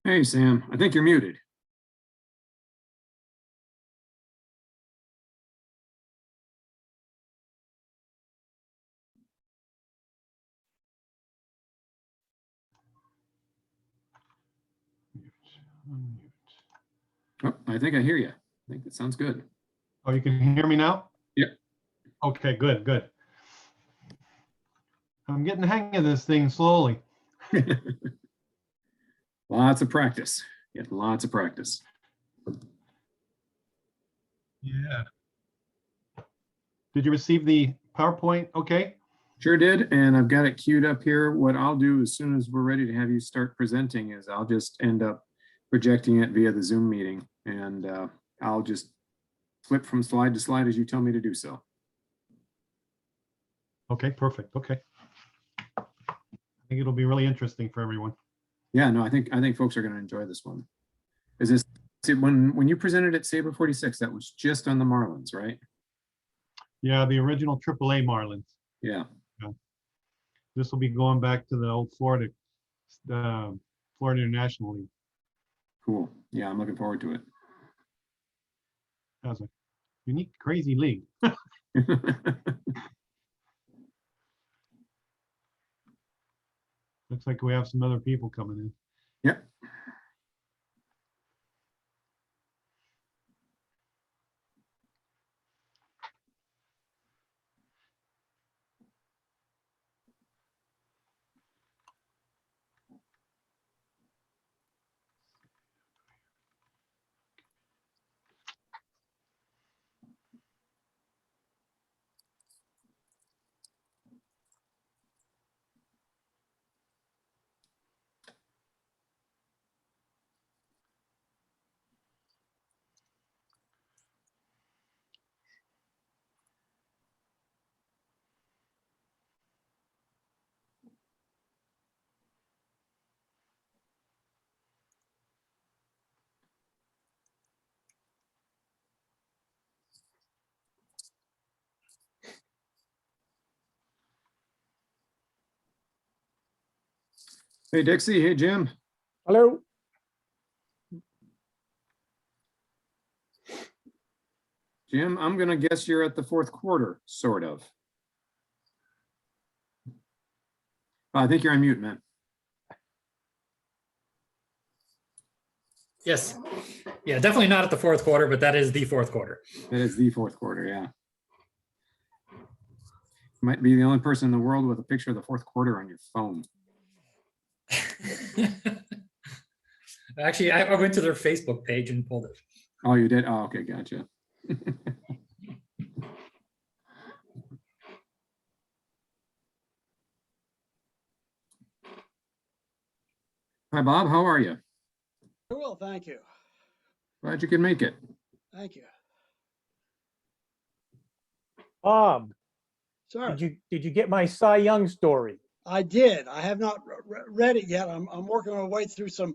Hey, Sam, I think you're muted. Oh, I think I hear you. I think that sounds good. Oh, you can hear me now? Yeah. Okay, good, good. I'm getting the hang of this thing slowly. Lots of practice. Get lots of practice. Yeah. Did you receive the PowerPoint? Okay. Sure did, and I've got it queued up here. What I'll do as soon as we're ready to have you start presenting is I'll just end up projecting it via the Zoom meeting, and I'll just flip from slide to slide as you tell me to do so. Okay, perfect. Okay. I think it'll be really interesting for everyone. Yeah, no, I think folks are going to enjoy this one. Is this when you presented at SABR 46? That was just on the Marlins, right? Yeah, the original AAA Marlins. Yeah. This will be going back to the old Florida International League. Cool. Yeah, I'm looking forward to it. That's a unique, crazy league. Looks like we have some other people coming in. Yep. Hey, Dixie. Hey, Jim. Hello. Jim, I'm going to guess you're at the fourth quarter, sort of. I think you're on mute, man. Yes. Yeah, definitely not at the fourth quarter, but that is the fourth quarter. That is the fourth quarter, yeah. Might be the only person in the world with a picture of the fourth quarter on your phone. Actually, I went to their Facebook page and pulled it. Oh, you did? Oh, okay, gotcha. Hi, Bob. How are you? Very well, thank you. Glad you could make it. Thank you. Bob, Sorry, did you get my Cy Young story? I did. I have not read it yet. I'm working my way through some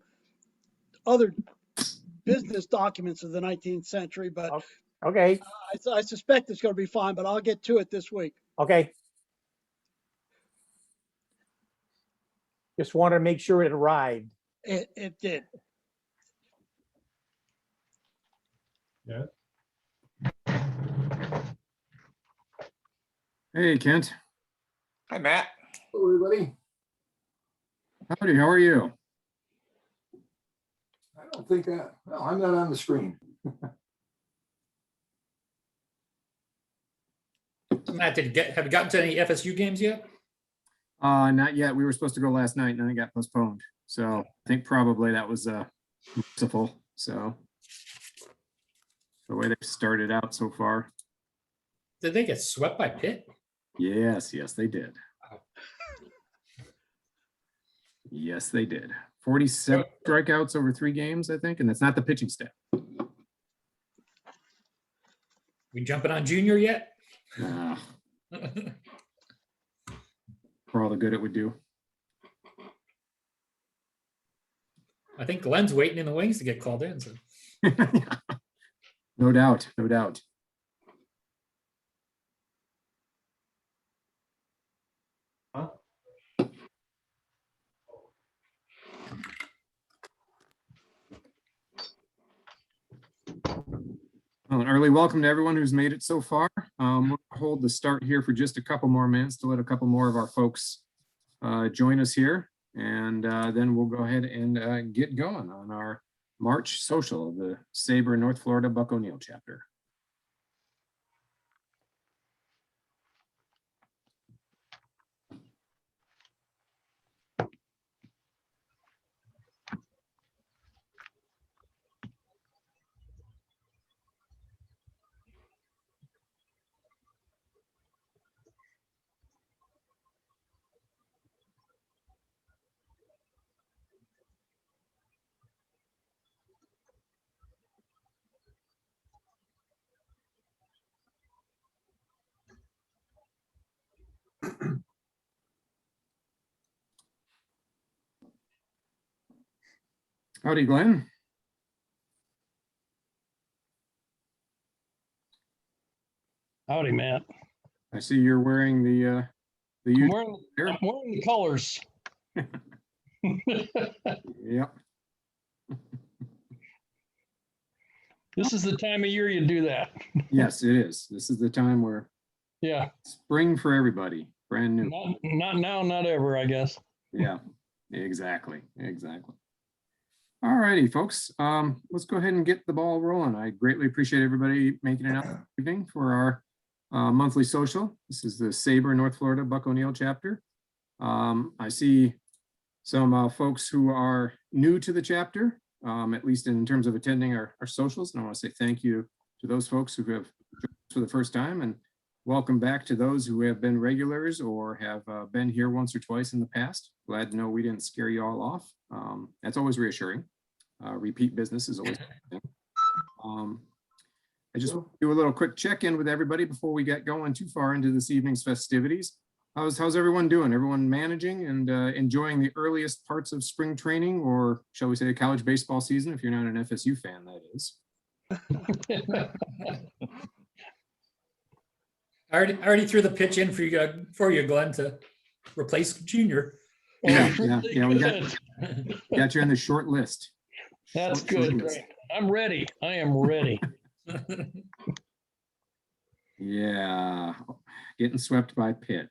other business documents of the 19th century, but Okay, I suspect it's going to be fine, but I'll get to it this week. okay. Just wanted to make sure it arrived. It did. Yeah. Hey, Kent. Hi, Matt. Hello, everybody. Howdy, how are you? I don't think well, I'm not on the screen. Matt, have you gotten to any FSU games yet? Not yet. We were supposed to go last night and then it got postponed. So I think probably that was merciful. So the way they've started out so far. Did they get swept by Pitt? Yes, they did. Yes, they did. 47 strikeouts over 3 games, I think, and that's not the pitching staff. We jumping on Junior yet? For all the good it would do. I think Glenn's waiting in the wings to get called in. So. No doubt, no doubt. Huh? Well, an early welcome to everyone who's made it so far. We'll hold the start here for just a couple more minutes to let a couple more of our folks join us here. And then we'll go ahead and get going on our March social, the SABR North Florida Buck O'Neill chapter. Howdy, Glenn. Howdy, Matt. I see you're wearing the I'm usual wearing, gear. I'm wearing the colors. Yep. This is the time of year you do that. Yes, it is. This is the time where Yeah. spring for everybody, brand new. Not now, not ever, I guess. Yeah, exactly. All righty, folks. Let's go ahead and get the ball rolling. I greatly appreciate everybody making it out this evening for our monthly social. This is the SABR North Florida Buck O'Neill chapter. I see some folks who are new to the chapter, at least in terms of attending our socials. And I want to say thank you to those folks who have joined us for the first time, and welcome back to those who have been regulars or have been here once or twice in the past. Glad to know we didn't scare you all off. That's always reassuring. Repeat business is always I just want to do a little quick check-in with everybody before we get going too far into this evening's festivities. How's everyone doing? Everyone managing and enjoying the earliest parts of spring training, or shall we say college baseball season, if you're not an FSU fan, that is. I already threw the pitch in for you, Glenn, to replace Junior. Yeah, Really yeah, we good. got you on the short list. That's Short good. list. Great. I'm ready. I am ready. Yeah, getting swept by Pitt.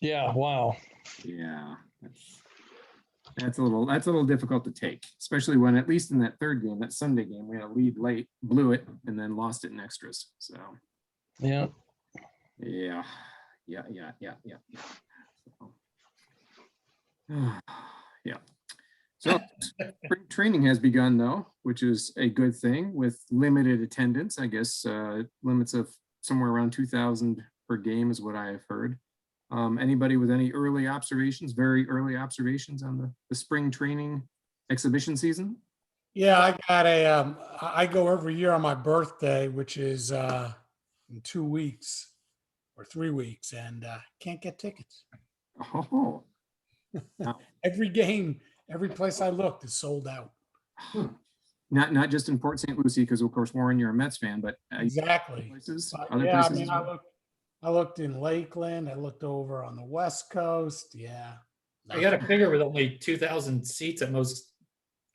Yeah. Wow. Yeah, that's a little difficult to take, especially when, at least in that third game, that Sunday game, we had a lead late, blew it, and then lost it in extras. So Yeah. yeah. Yeah. So spring training has begun, though, which is a good thing, with limited attendance. I guess limits of somewhere around 2,000 per game is what I have heard. Anybody with any early observations, very early observations on the spring training exhibition season? Yeah, I go every year on my birthday, which is in 2 weeks or 3 weeks, and can't get tickets. Oh, Every game, every place I looked is sold out. not just in Port St. Lucie, because of course, Warren, you're a Mets fan, but Exactly. places, But other yeah, I places. mean, as well? I looked in Lakeland. I looked over on the West Coast. Yeah. I got to figure with only 2,000 seats at most,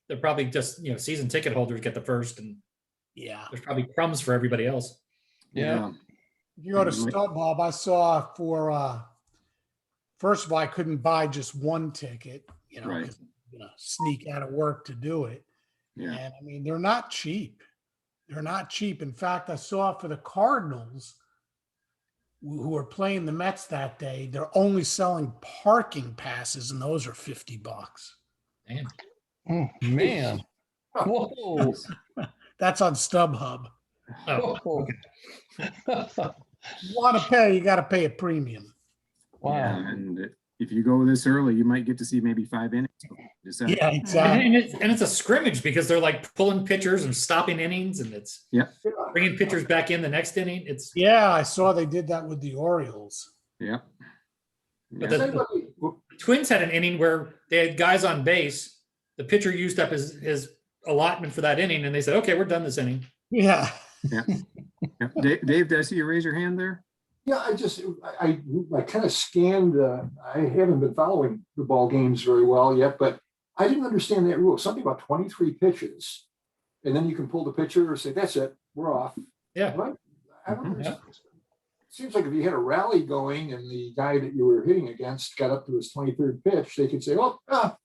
they're probably just, season ticket holders get the first, and Yeah. there's probably crumbs for everybody else. Yeah. If you go to Yeah, like- StubHub, I saw for first of all, I couldn't buy just one ticket, Right. 'cause I'm gonna sneak out of work to do it. Yeah. And I mean, they're not cheap. They're not cheap. In fact, I saw for the Cardinals who are playing the Mets that day, they're only selling parking passes, and those are $50. Damn. Oh, man. Whoa. That's on StubHub. Oh, Whoa. You want to pay, you got to pay a premium. Wow. Yeah, and if you go this early, you might get to see maybe 5 innings. Yeah, exactly. and it's a scrimmage because they're like pulling pitchers and stopping innings, and it's bringing pitchers back in the next inning. It's Yeah, I saw they did that with the Orioles. Yeah. But Yeah. the Twins had an inning where they had guys on base. The pitcher used up his allotment for that inning, and they said, "Okay, we're done this inning." Yeah. Yeah. Dave, did I see you raise your hand there? Yeah, I kind of scanned, I haven't been following the ball games very well yet, but I didn't understand that rule. Something about 23 pitches. And then you can pull the pitcher or say, that's it, we're off. Yeah. Right. I wonder, Yeah. seems like if you had a rally going and the guy that you were hitting against got up to his 23rd pitch, they could say, "Oh, got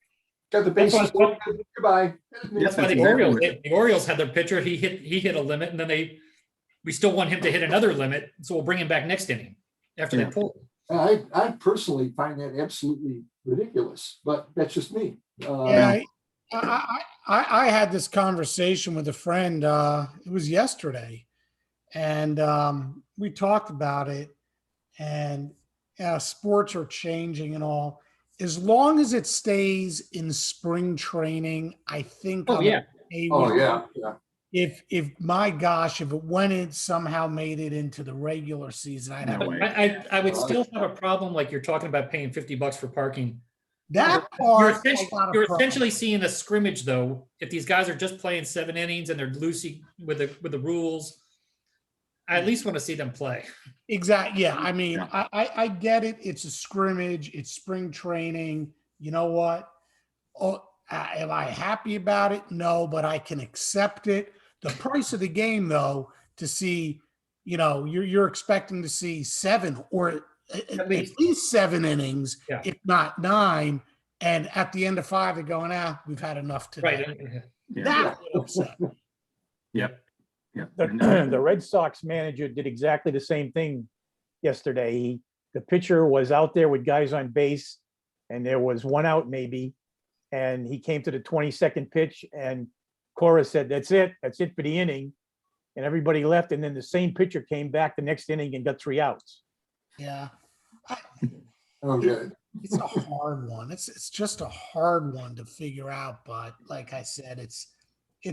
the That's bases what- loaded. Goodbye." That's Yes, why that's the exactly Orioles, what- the Orioles had their pitcher. He hit a limit, and then we still want him to hit another limit, so we'll bring him back next inning after Yeah. they pull. I personally find that absolutely ridiculous, but that's just me. Yeah, I had this conversation with a friend, it was yesterday. And we talked about it, and sports are changing and all. As long as it stays in spring training, I think. Oh, I'm yeah. okay Oh, with yeah, it. yeah. If my gosh, if it when it somehow made it into the regular season, I'd have No way. I would still have a problem like you're talking about paying $50 for parking. that You're, part. essentially, a lot of you're problem. essentially seeing a scrimmage though. If these guys are just playing 7 innings and they're loosey with the rules, I at least want to see them play. Exactly. Yeah. I mean, Yeah. I get it. It's a scrimmage. It's spring training. You know what? Oh, am I happy about it? No, but I can accept it. The price of the game, though, to see, you're expecting to see 7 or at least. least 7 innings, Yeah. if not 9. And at the end of 5, they're going, we've had enough today. Right. Yeah. That would upset me. Yep. Yeah. The Red Sox manager did exactly the same thing yesterday. The pitcher was out there with guys on base, and there was 1 out maybe, and he came to the 22nd pitch, and Cora said, "That's it for the inning," and everybody left, and then the same pitcher came back the next inning and got 3 outs. Yeah. Oh, good. It's a hard one. It's just a hard one to figure out. But like I said, it's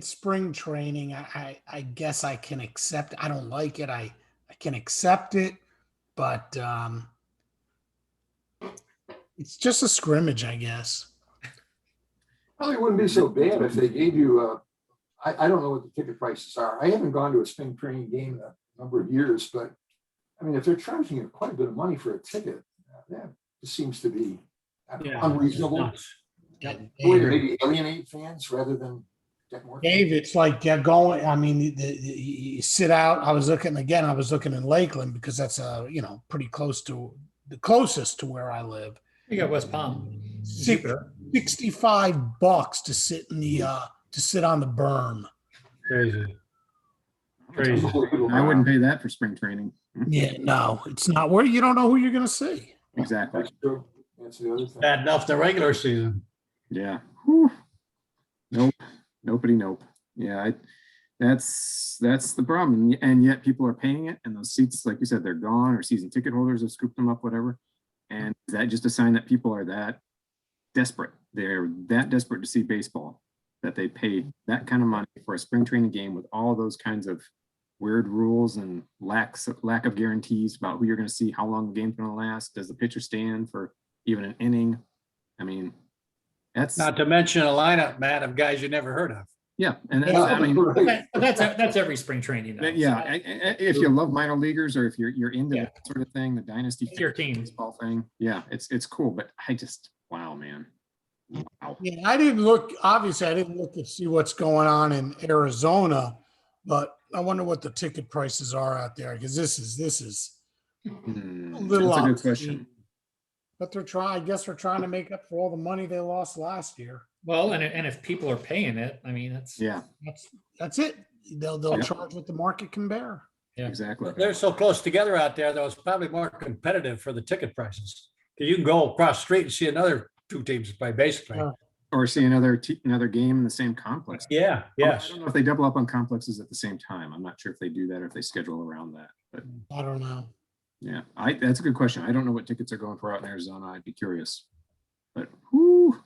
spring training. I guess I can accept. I don't like it. I can accept it, but it's just a scrimmage, I guess. Probably wouldn't be so bad if they gave you I don't know what the ticket prices are. I haven't gone to a spring training game in a number of years, but I mean, if they're charging you quite a bit of money for a ticket, that just seems to be unreasonable. Yeah, A way to maybe alienate fans rather than get more. Dave, it's like going. I mean, you sit out. I was looking in Lakeland because that's pretty close to the closest to where I live. You got West Palm. $65 to sit in the to sit on the berm. Crazy. I wouldn't pay that for spring training. Yeah, no, it's not where you don't know who you're going to see. Exactly. That's true. That's the other thing. Bad enough the regular season. Yeah. Whew. Nope. Nope. Yeah. That's the problem. And yet people are paying it, and those seats, like you said, they're gone, or season ticket holders have scooped them up, whatever. And is that just a sign that people are that desperate? They're that desperate to see baseball that they paid that kind of money for a spring training game with all those kinds of weird rules and lack of guarantees about who you're going to see, how long the game's going to last. Does the pitcher stand for even an inning? I mean, that's Not to mention a lineup, Matt, of guys you never heard of. yeah. And that's, Yeah. I mean, That's every spring training. Though. yeah. If you love minor leaguers, or if you're into Yeah. that sort of thing, the dynasty Your team. baseball thing, yeah, it's cool. But wow, man, wow. Yeah, I didn't look to see what's going on in Arizona, but I wonder what the ticket prices are out there, because this is a little That's a good obscene. question. But I guess they're trying to make up for all the money they lost last year. Well, and if people are paying it, I mean, Yeah, That's it. They'll Yeah. charge what the market can bear. exactly. They're so close together out there, though, it's probably more competitive for the ticket prices. 'Cause you can go across the street and see another 2 teams play, basically. Yeah. Or see another game in the same complex. Yeah, I yes. don't know if they double up on complexes at the same time. I'm not sure if they do that or if they schedule around that. But I don't know. yeah, that's a good question. I don't know what tickets are going for out in Arizona. I'd be curious. But whoo,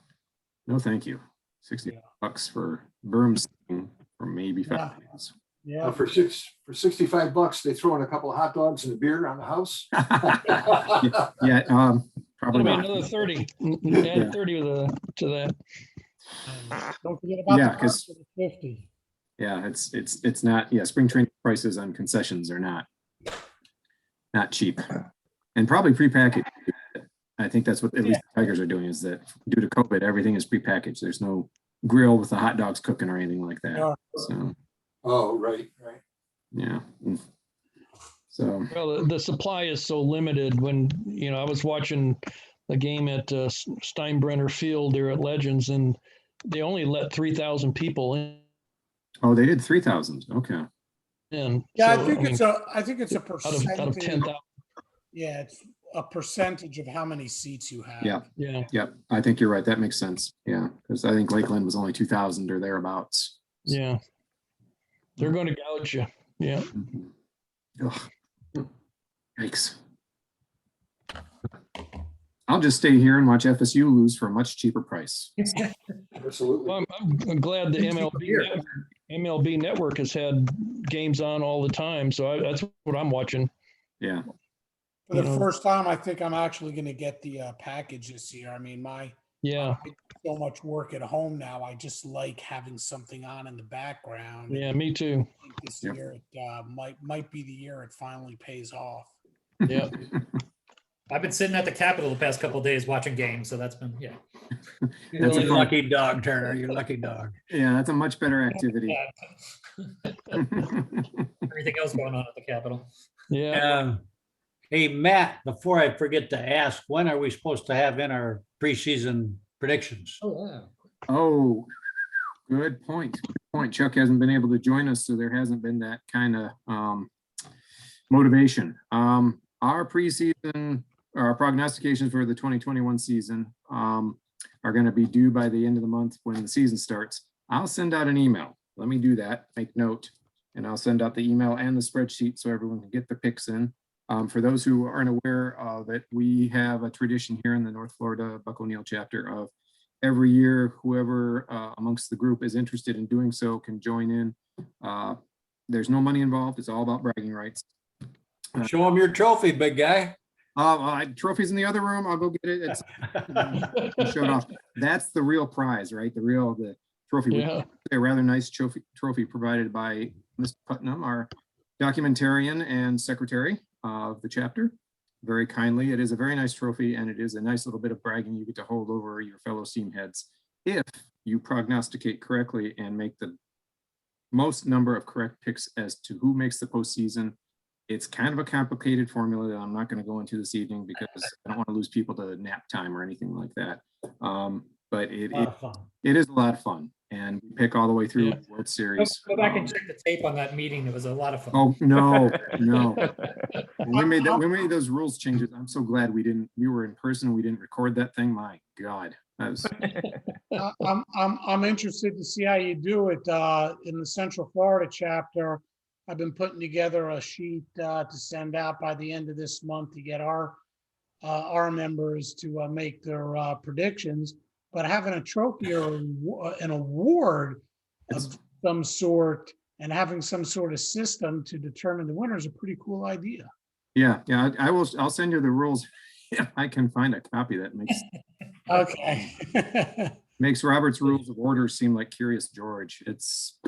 no, thank you. $60 for berms for maybe 5 Yeah. minutes. Yeah. For $65, they throw in a couple of hot dogs and a beer on the house. Yeah, probably That'll be not. another 30. Yeah. Add 30 to that. Don't forget about Yeah, the 'cause- cost of the 50. Yeah, it's not. Yeah, spring training prices on concessions are not cheap, and probably prepackaged. I think that's what at least the Tigers are doing, is that due to COVID, everything is prepackaged. There's no grill with the hot dogs cooking or anything like that. Yeah. So Oh, right. Yeah. So, Well, the supply is so limited when, I was watching a game at Steinbrenner Field there at Legends, and they only let 3,000 people in. oh, they did 3,000. Okay. And Yeah, so, I think it's a out of percentage. 10,000. Yeah, it's a percentage of how many seats you have. Yeah. Yeah. Yep. I think you're right. That makes sense. Yeah. Because I think Lakeland was only 2,000 or thereabouts. Yeah. They're going to gouge you. Yeah. Mhm. Ugh. Yikes. I'll just stay here and watch FSU lose for a much cheaper price. Absolutely. Well, I'm glad the MLB network has had games on all the time. So that's what I'm watching. Yeah. For the You know. first time, I think I'm actually going to get the package this year. I mean, Yeah. I do so much work at home now. I just like having something on in the background. Yeah, me too. I think this Yep. year it might be the year it finally pays off. Yeah. I've been sitting at the Capitol the past couple of days watching games, so that's been, yeah. You're That's a a fun- lucky dog, Turner. You're a lucky dog. Yeah, that's a much better activity. Everything else going on at the Capitol. Yeah. Hey, Matt, before I forget to ask, when are we supposed to have in our preseason predictions? Oh, yeah. Oh, good point. Good point. Chuck hasn't been able to join us, so there hasn't been that kind of motivation. Our preseason, our prognostications for the 2021 season are going to be due by the end of the month when the season starts. I'll send out an email. Let me do that. Make note, and I'll send out the email and the spreadsheet so everyone can get the picks in. For those who aren't aware of it, we have a tradition here in the North Florida Buck O'Neill chapter of every year, whoever amongst the group is interested in doing so can join in. There's no money involved. It's all about bragging rights. Show them your trophy, big guy. Trophies in the other room. I'll go get it. It's showed off. That's the real prize, right? The trophy. Yeah. A rather nice trophy provided by Mr. Putnam, our documentarian and secretary of the chapter. Very kindly. It is a very nice trophy, and it is a nice little bit of bragging you get to hold over your fellow steam heads if you prognosticate correctly and make the most number of correct picks as to who makes the postseason. It's kind of a complicated formula that I'm not going to go into this evening because I don't want to lose people to nap time or anything like that. But it is a lot of fun, and we pick all the way through the World Series. Go back and check the tape on that meeting. It was a lot of fun. Oh, no. When we made those rules changes, I'm so glad we were in person. We didn't record that thing. My God. That was, I'm interested to see how you do it in the Central Florida chapter. I've been putting together a sheet to send out by the end of this month to get our members to make their predictions. But having a trophy or an award of some sort and having some sort of system to determine the winner is a pretty cool idea. yeah. I'll send you the rules if I can find a copy that makes Okay. makes Robert's Rules of Order seem like Curious George. It's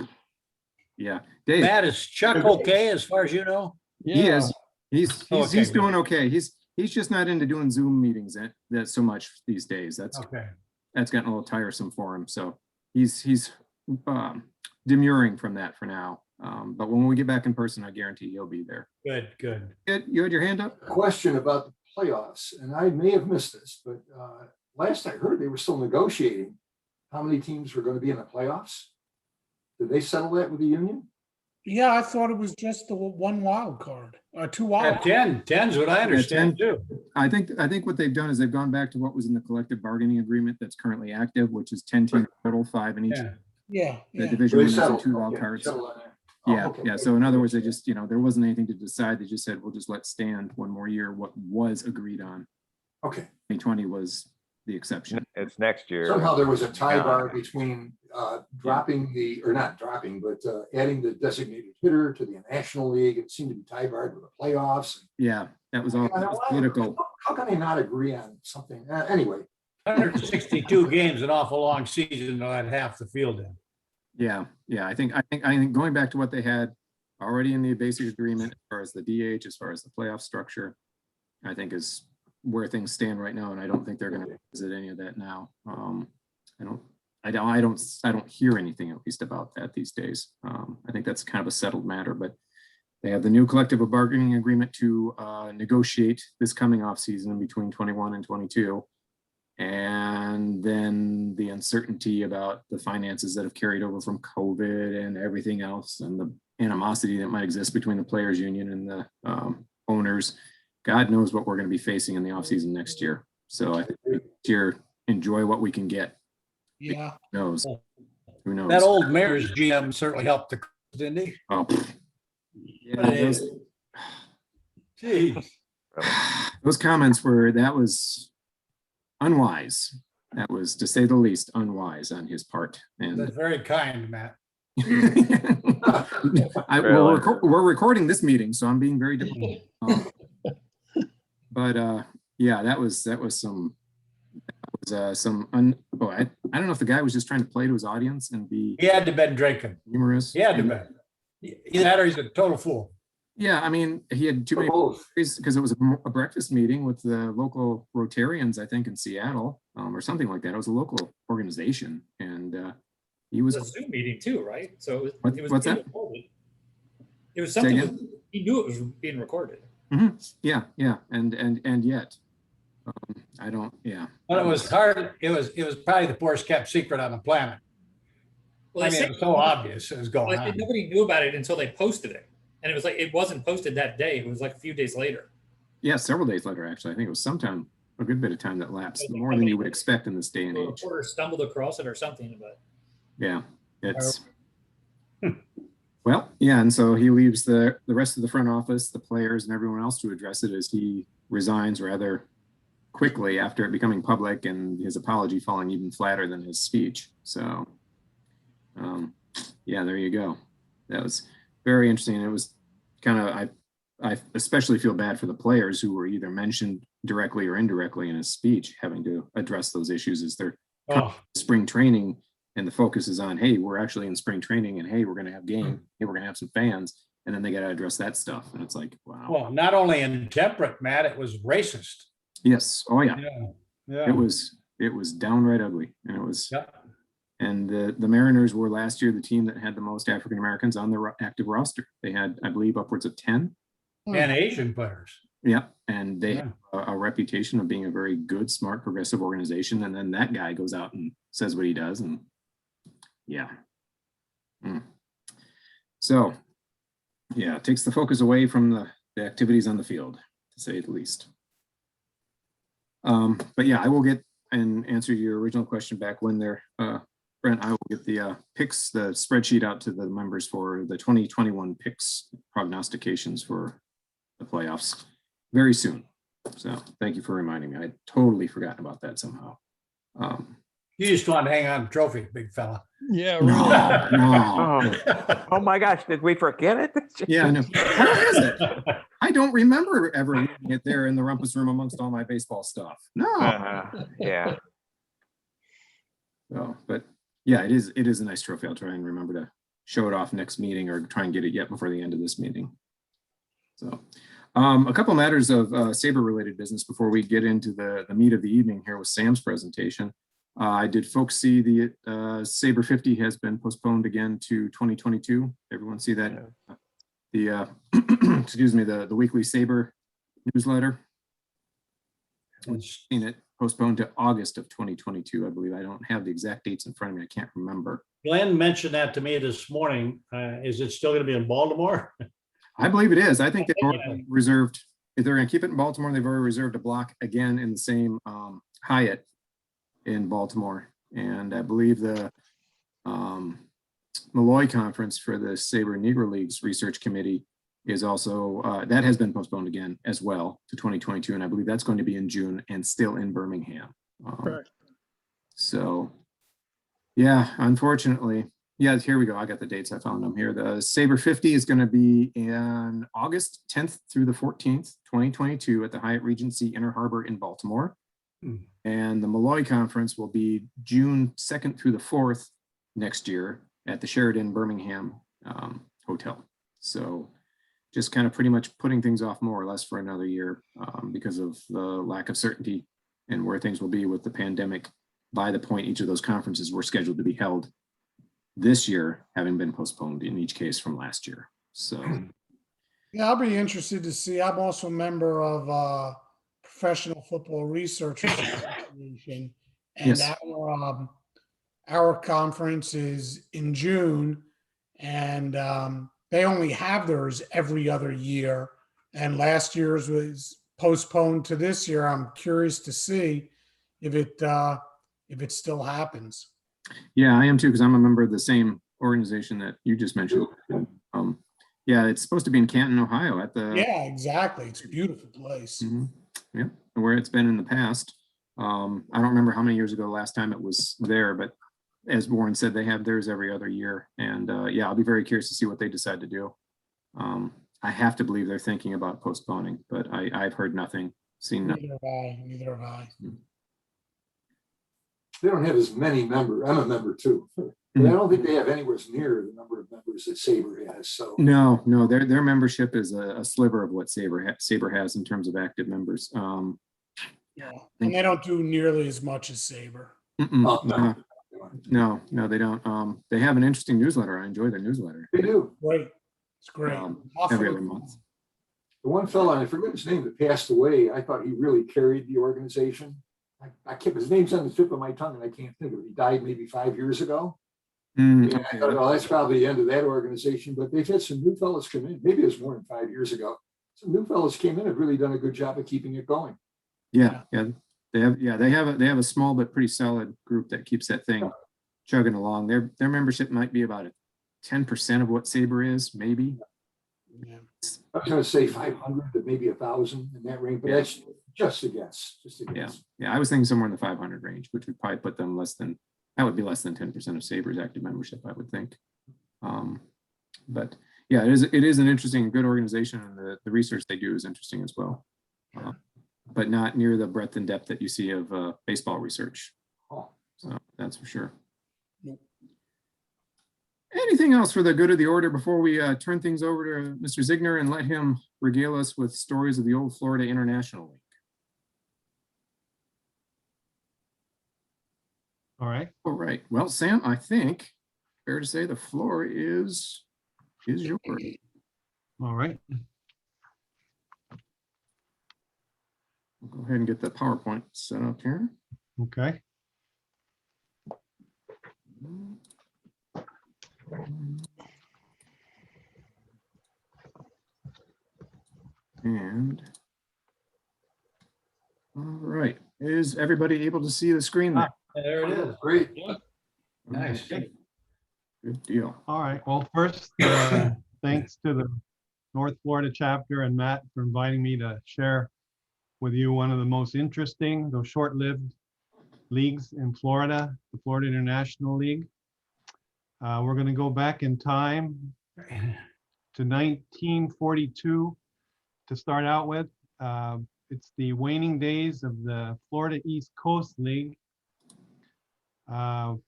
yeah. Dave, Matt, is Chuck okay as far as you know? he is. He's Okay, doing okay. He's just not into doing Zoom meetings that so much these days. That's gotten a little tiresome for him. So he's demurring from that for now. But when we get back in person, I guarantee he'll be there. Good. You had your hand up? Question about the playoffs, and I may have missed this, but last I heard they were still negotiating how many teams were going to be in the playoffs. Did they settle that with the union? Yeah, I thought it was just the one wild card or two wild. 10's what I understand too. I think what they've done is they've gone back to what was in the collective bargaining agreement that's currently active, which is 10 teams total, 5 in each. Yeah. The division They winners and settled. 2 wild Okay, cards. settled on that. Oh, Yeah, okay. yeah. So in other words, they just, there wasn't anything to decide. They just said, we'll just let stand one more year what was agreed on. Okay. 2020 was the exception. It's next year. Somehow there was a tie bar between dropping not dropping, but adding the designated hitter to the National League. It seemed to be tie barred with the playoffs. Yeah, that was all political. How can they not agree on something? Anyway. 162 games, an awful long season, they'll have half the field in. Yeah. I think going back to what they had already in the basic agreement, as far as the DH, as far as the playoff structure, I think is where things stand right now, and I don't think they're going to visit any of that now. I don't hear anything at least about that these days. I think that's kind of a settled matter, but They have the new collective bargaining agreement to negotiate this coming off season between 21 and 22. And then the uncertainty about the finances that have carried over from COVID and everything else, and the animosity that might exist between the players union and the owners. God knows what we're going to be facing in the offseason next year. So I think this year, enjoy what we can get. Yeah. Who knows? Who knows? That old mayor's GM certainly helped the, didn't he? Oh, yeah, But it is. Geez. those comments were, that was unwise. That was, to say the least, unwise on his part. And That's very kind, Matt. we're recording this meeting, so I'm being very difficult. Yeah, that was some I don't know if the guy was just trying to play to his audience and be He had to been drinking. humorous. He had to been. Either that or he's a total fool. Yeah, I mean, he had too many because it was a breakfast meeting with the local Rotarians, I think, in Seattle, or something like that. It was a local organization, and he It was. was a Zoom meeting too, right? So it was What's being that? recorded. It was Say something, again? he knew it was being recorded. Yeah, and yet, I don't. Yeah. But it was hard. It was probably the worst kept secret on the planet. Well, I they mean, said- it was so obvious it was going Well, on. nobody knew about it until they posted it. And it was like, it wasn't posted that day. It was like a few days later. Yeah, several days later, actually. I think it was sometime, a good bit of time that lapsed, more than you would expect in this day and The age. reporter stumbled across it or something, but Yeah, it's. Well, yeah, and so he leaves the rest of the front office, the players, and everyone else to address it as he resigns rather quickly after it becoming public, and his apology falling even flatter than his speech. So, yeah, there you go. That was very interesting. It was kind of, I especially feel bad for the players who were either mentioned directly or indirectly in his speech, having to address those issues as they're Oh, spring training, and the focus is on, hey, we're actually in spring training, and hey, we're going to have game, hey, we're going to have some fans, and then they got to address that stuff, and it's like, wow. well, not only intemperate, Matt, it was racist. Yes. Oh yeah. Yeah. It was downright ugly, and it was. Yeah. And the Mariners were last year the team that had the most African Americans on their active roster. They had, I believe, upwards of 10. And Asian players. Yeah, and they Yeah. have a reputation of being a very good, smart, progressive organization. And then that guy goes out and says what he does, and yeah. So, yeah, it takes the focus away from the activities on the field, to say the least. But yeah, I will get and answer your original question back when they're, Brent, I will get the picks, the spreadsheet out to the members for the 2021 picks prognostications for the playoffs very soon. So thank you for reminding me. I had totally forgotten about that somehow. You just want to hang on to the trophy, big fella. Yeah, No, really. no. Oh my gosh, did we forget it? Yeah, I know. Where is it? I don't remember ever leaving it there in the rumpus room amongst all my baseball stuff. No. Yeah. So, but yeah, it is a nice trophy. I'll try and remember to show it off next meeting, or try and get it yet before the end of this meeting. So, a couple matters of SABR related business before we get into the meat of the evening here with Sam's presentation. Did folks see the SABR 50 has been postponed again to 2022? Everyone see that? The excuse me, the weekly SABR newsletter. I've seen it postponed to August of 2022, I believe. I don't have the exact dates in front of me. I can't remember. Glenn mentioned that to me this morning. Is it still going to be in Baltimore? I believe it is. I think they've already reserved, if they're going to keep it in Baltimore, they've already reserved a block again in the same Hyatt in Baltimore. And I believe the Malloy conference for the SABR Negro Leagues Research Committee is also, that has been postponed again as well to 2022. And I believe that's going to be in June and still in Birmingham. Correct. So, yeah, unfortunately, yeah, here we go. I got the dates. I found them here. The SABR 50 is going to be in August 10th through the 14th, 2022 at the Hyatt Regency Inner Harbor in Baltimore. And the Malloy conference will be June 2nd through the 4th next year at the Sheraton Birmingham Hotel. So just kind of pretty much putting things off more or less for another year because of the lack of certainty and where things will be with the pandemic by the point each of those conferences were scheduled to be held this year, having been postponed in each case from last year. So Yeah, I'll be interested to see. I'm also a member of Professional Football Researchers Association, and Yes. our conference is in June, and they only have theirs every other year. And last year's was postponed to this year. I'm curious to see if it still happens. Yeah, I am too, because I'm a member of the same organization that you just mentioned. Yeah, it's supposed to be in Canton, Ohio at the. Yeah, exactly. It's a beautiful place. Yeah, where it's been in the past. I don't remember how many years ago the last time it was there, but as Warren said, they have theirs every other year. And yeah, I'll be very curious to see what they decide to do. I have to believe they're thinking about postponing, but I've heard nothing, seen nothing. Neither have I. They don't have as many members. I'm a member too. But I don't think they have anywhere near the number of members that SABR has. So No, their membership is a sliver of what SABR has in terms of active members. Yeah, and they don't do nearly as much as SABR. No, they don't. They have an interesting newsletter. I enjoy their newsletter. they do. Great, it's great. Every other month. The one fellow, and I forget his name, that passed away. I thought he really carried the organization. I kept his name's on the tip of my tongue, and I can't think of it. He died maybe 5 years ago. And I thought, well, that's probably the end of that organization. But they've had some new fellows come in. Maybe it was more than 5 years ago. Some new fellows came in and have really done a good job of keeping it going. Yeah. They have a small but pretty solid group that keeps that thing chugging along. Their membership might be about 10% of what SABR is, maybe. Yeah. I was going to say 500 to maybe 1,000 in that range, but that's just a guess. Yeah, I was thinking somewhere in the 500 range, which would probably put them less than 10% of SABR's active membership, I would think. But yeah, it is an interesting, good organization, and the research they do is interesting as well. But not near the breadth and depth that you see of baseball research. So that's for sure. Anything else for the good of the order before we turn things over to Mr. Ziegner and let him regale us with stories of the old Florida International League? All right. All right. Well, Sam, I think fair to say the floor is yours. All right. We'll go ahead and get the PowerPoint set up here. Okay. And all right, is everybody able to see the screen there? There it is. Great. Nice. Okay. Good deal. All right. Well, first, thanks to the North Florida chapter and Matt for inviting me to share with you one of the most interesting, though short-lived leagues in Florida, the Florida International League. We're going to go back in time to 1942 to start out with. It's the waning days of the Florida East Coast League. I'm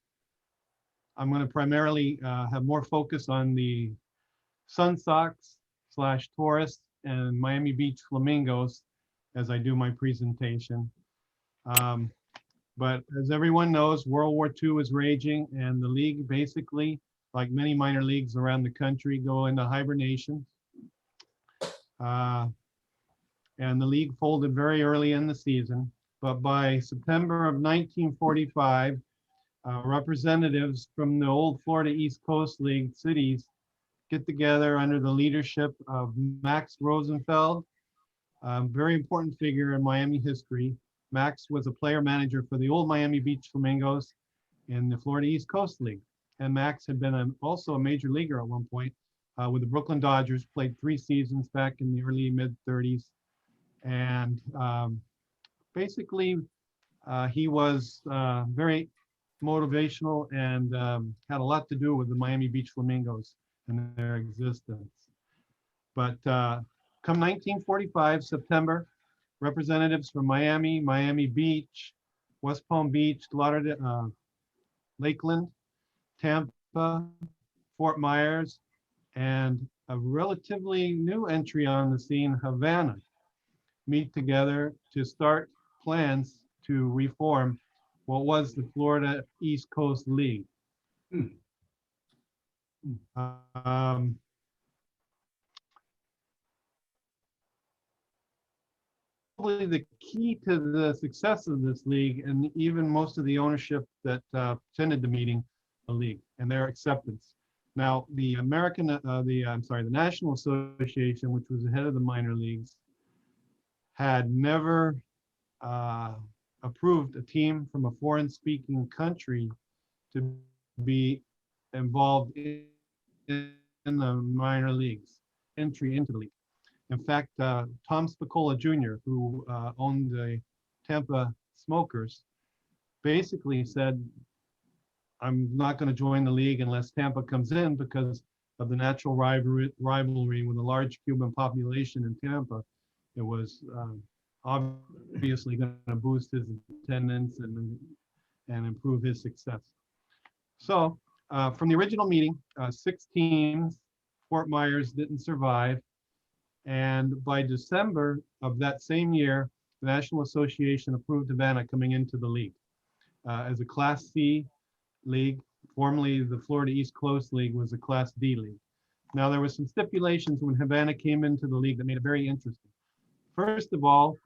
going to primarily have more focus on the Sun Sox / Taurus and Miami Beach Flamingos as I do my presentation. But as everyone knows, World War II is raging, and the league basically, like many minor leagues around the country, go into hibernation. And the league folded very early in the season. But by September of 1945, representatives from the old Florida East Coast League cities get together under the leadership of Max Rosenfeld, a very important figure in Miami history. Max was a player manager for the old Miami Beach Flamingos in the Florida East Coast League. And Max had been also a major leaguer at one point with the Brooklyn Dodgers, played 3 seasons back in the early mid-30s. And basically, he was very motivational and had a lot to do with the Miami Beach Flamingos and their existence. But come 1945, September, representatives from Miami, Miami Beach, West Palm Beach, Lauderdale, Lakeland, Tampa, Fort Myers, and a relatively new entry on the scene, Havana, meet together to start plans to reform what was the Florida East Coast League. the key to the success of this league, and even most of the ownership that attended the meeting, the league, and their acceptance. Now, the National Association, which was the head of the minor leagues, had never approved a team from a foreign-speaking country to be involved in the minor leagues, entry into the league. In fact, Tom Spicola Jr., who owned the Tampa Smokers, basically said, I'm not going to join the league unless Tampa comes in because of the natural rivalry with a large Cuban population in Tampa. It was obviously going to boost his attendance and improve his success. So from the original meeting, 6 teams, Fort Myers didn't survive. And by December of that same year, the National Association approved Havana coming into the league as a Class C league. Formerly, the Florida East Coast League was a Class D league. Now, there were some stipulations when Havana came into the league that made it very interesting. First of all,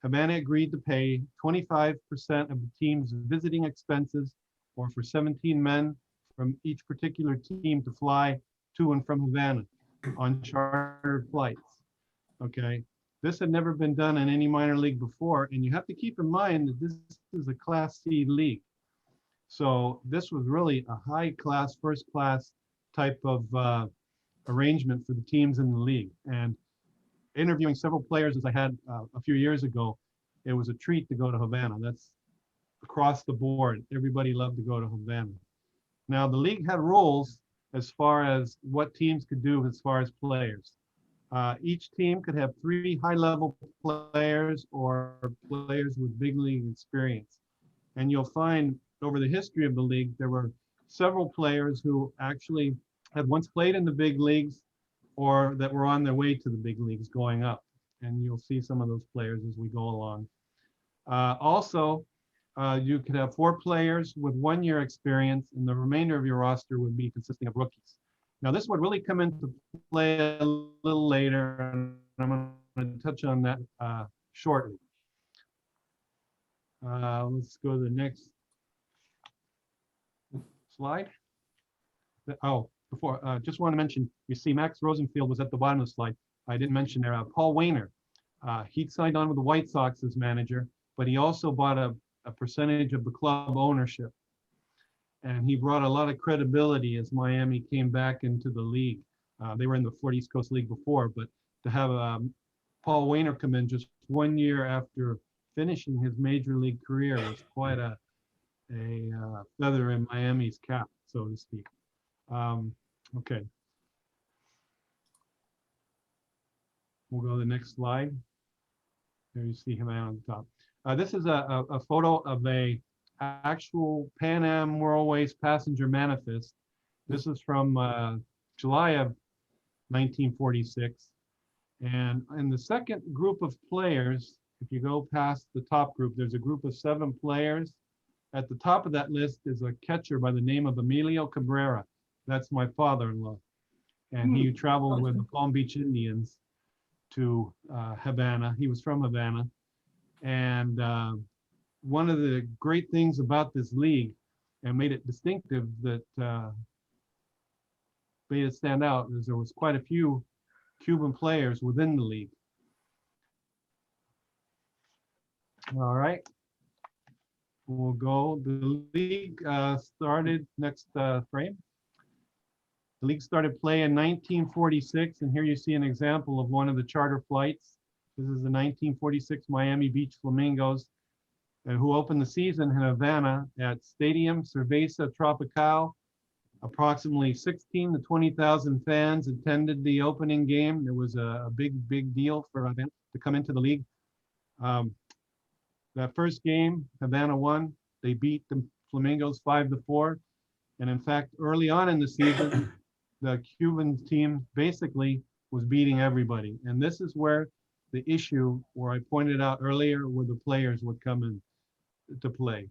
Havana agreed to pay 25% of the team's visiting expenses, or for 17 men from each particular team to fly to and from Havana on chartered flights. Okay, this had never been done in any minor league before, and you have to keep in mind that this is a Class C league. So this was really a high class, first class type of arrangement for the teams in the league. And interviewing several players as I had a few years ago, it was a treat to go to Havana. That's across the board. Everybody loved to go to Havana. Now, the league had rules as far as what teams could do as far as players. Each team could have 3 high-level players or players with big league experience. And you'll find over the history of the league, there were several players who actually had once played in the big leagues or that were on their way to the big leagues going up. And you'll see some of those players as we go along. Also, you could have 4 players with 1-year experience, and the remainder of your roster would be consisting of rookies. Now, this would really come into play a little later, and I'm going to touch on that shortly. Let's go to the next slide. Oh, before, just want to mention, you see Max Rosenfeld was at the bottom of the slide. I didn't mention there, Paul Wainer. He signed on with the White Sox as manager, but he also bought a percentage of the club ownership. And he brought a lot of credibility as Miami came back into the league. They were in the Florida East Coast League before, but to have Paul Wainer come in just 1 year after finishing his major league career was quite a feather in Miami's cap, so to speak. Okay. We'll go to the next slide. There you see him on the top. This is a photo of a actual Pan Am Worldways passenger manifest. This is from July of 1946. And in the second group of players, if you go past the top group, there's a group of 7 players. At the top of that list is a catcher by the name of Emilio Cabrera. That's my father-in-law. And he traveled with the Palm Beach Indians to Havana. He was from Havana. And one of the great things about this league and made it distinctive that made it stand out is there was quite a few Cuban players within the league. All right. We'll go. The league started, next frame. The league started play in 1946, and here you see an example of one of the charter flights. This is the 1946 Miami Beach Flamingos, and who opened the season in Havana at Stadium Cerveza Tropical. Approximately 16 to 20,000 fans attended the opening game. It was a big deal for Havana to come into the league. That first game, Havana won. They beat the Flamingos 5-4. And in fact, early on in the season, the Cuban team basically was beating everybody. And this is where the issue, where I pointed out earlier, where the players would come in to play.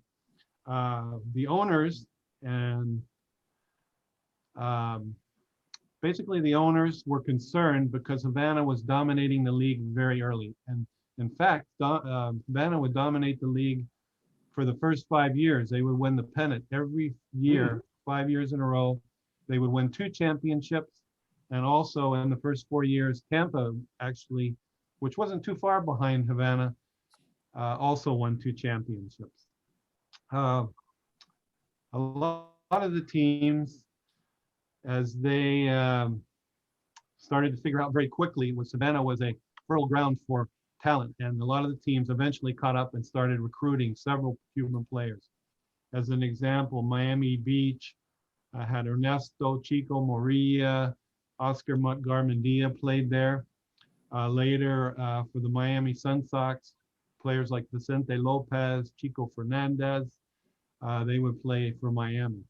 The owners and basically the owners were concerned because Havana was dominating the league very early. And In fact, Havana would dominate the league for the first 5 years. They would win the pennant every year, 5 years in a row. They would win 2 championships. And also in the first 4 years, Tampa actually, which wasn't too far behind Havana, also won 2 championships. A lot of the teams, as they started to figure out very quickly, Savannah was a fertile ground for talent, and a lot of the teams eventually caught up and started recruiting several Cuban players. As an example, Miami Beach had Ernesto Chico Moria, Oscar Garmendia played there. Later, for the Miami Sun Sox, players like Vicente Lopez, Chico Fernandez, they would play for Miami.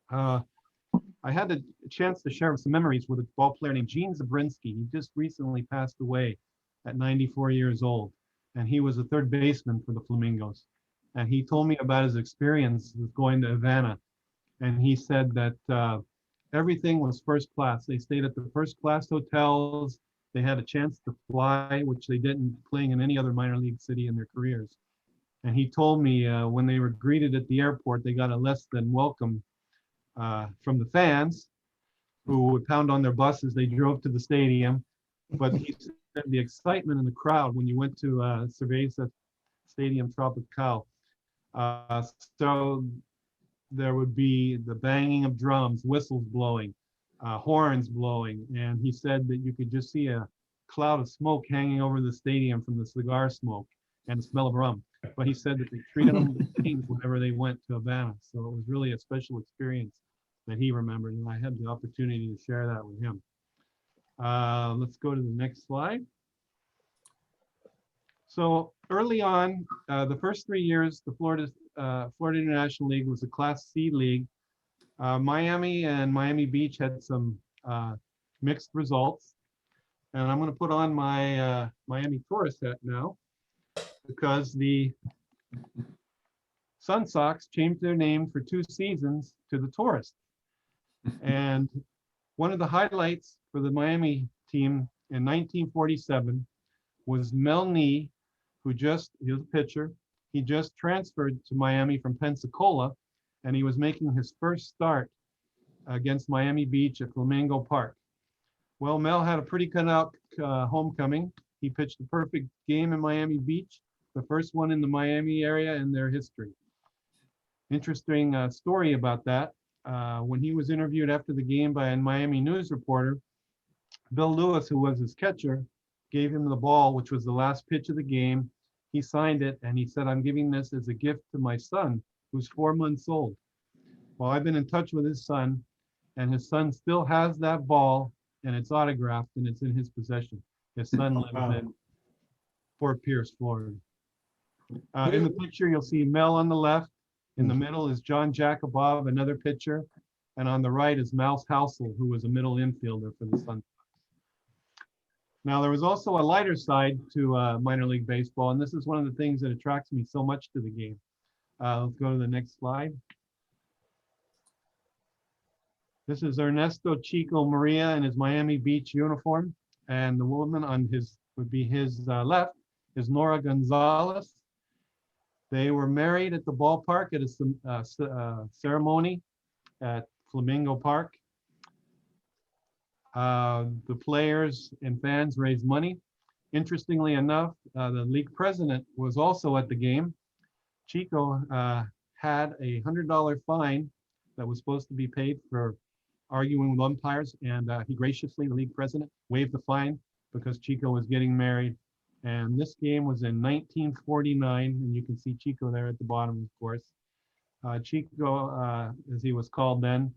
I had the chance to share some memories with a ball player named Gene Zabrinsky. He just recently passed away at 94 years old, and he was a third baseman for the Flamingos. And he told me about his experience with going to Havana. And he said that everything was first class. They stayed at the first class hotels. They had a chance to fly, which they didn't playing in any other minor league city in their careers. And he told me when they were greeted at the airport, they got a less than welcome from the fans who would pound on their bus as they drove to the stadium. But he said the excitement in the crowd when you went to Cerveza Stadium Tropical. So there would be the banging of drums, whistles blowing, horns blowing. And he said that you could just see a cloud of smoke hanging over the stadium from the cigar smoke and the smell of rum. But he said that they treated them the same whenever they went to Havana. So it was really a special experience that he remembered, and I had the opportunity to share that with him. Let's go to the next slide. So early on, the first 3 years, the Florida International League was a Class C league. Miami and Miami Beach had some mixed results. And I'm going to put on my Miami tourist hat now, because the Sun Sox changed their name for 2 seasons to the Tourists. And one of the highlights for the Miami team in 1947 was Mel Nee, he was a pitcher. He just transferred to Miami from Pensacola, and he was making his first start against Miami Beach at Flamingo Park. Well, Mel had a pretty cut-out homecoming. He pitched a perfect game in Miami Beach, the first one in the Miami area in their history. Interesting story about that. When he was interviewed after the game by a Miami news reporter, Bill Lewis, who was his catcher, gave him the ball, which was the last pitch of the game. He signed it, and he said, "I'm giving this as a gift to my son, who's 4 months old." Well, I've been in touch with his son, and his son still has that ball, and it's autographed, and it's in his possession. His son lives in Fort Pierce, Florida. In the picture, you'll see Mel on the left. In the middle is John Jakubov, another pitcher. And on the right is Mouse Housel, who was a middle infielder for the Sun Sox. Now, there was also a lighter side to minor league baseball, and this is one of the things that attracts me so much to the game. Let's go to the next slide. This is Ernesto Chico Maria in his Miami Beach uniform, and the woman on his left is Nora Gonzalez. They were married at the ballpark at a ceremony at Flamingo Park. The players and fans raised money. Interestingly enough, the league president was also at the game. Chico had a $100 fine that was supposed to be paid for arguing with umpires, and he graciously, the league president, waived the fine because Chico was getting married. And this game was in 1949, and you can see Chico there at the bottom, of course. Chico, as he was called then,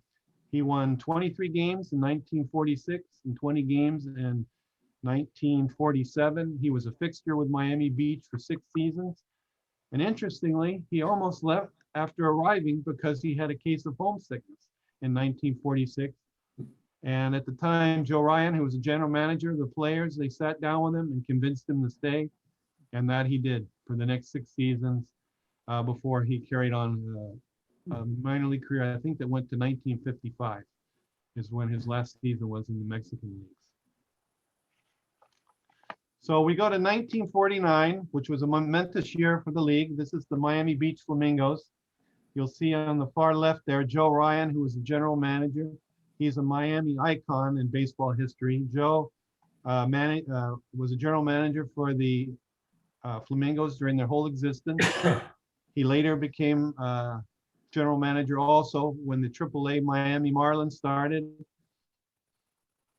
he won 23 games in 1946 and 20 games in 1947. He was a fixture with Miami Beach for 6 seasons. And interestingly, he almost left after arriving because he had a case of homesickness in 1946. And at the time, Joe Ryan, who was the general manager of the players, they sat down with him and convinced him to stay. And that he did for the next 6 seasons before he carried on a minor league career. I think that went to 1955 is when his last season was in the Mexican leagues. So we go to 1949, which was a momentous year for the league. This is the Miami Beach Flamingos. You'll see on the far left there, Joe Ryan, who was the general manager. He's a Miami icon in baseball history. Joe was a general manager for the Flamingos during their whole existence. He later became general manager also when the AAA Miami Marlins started.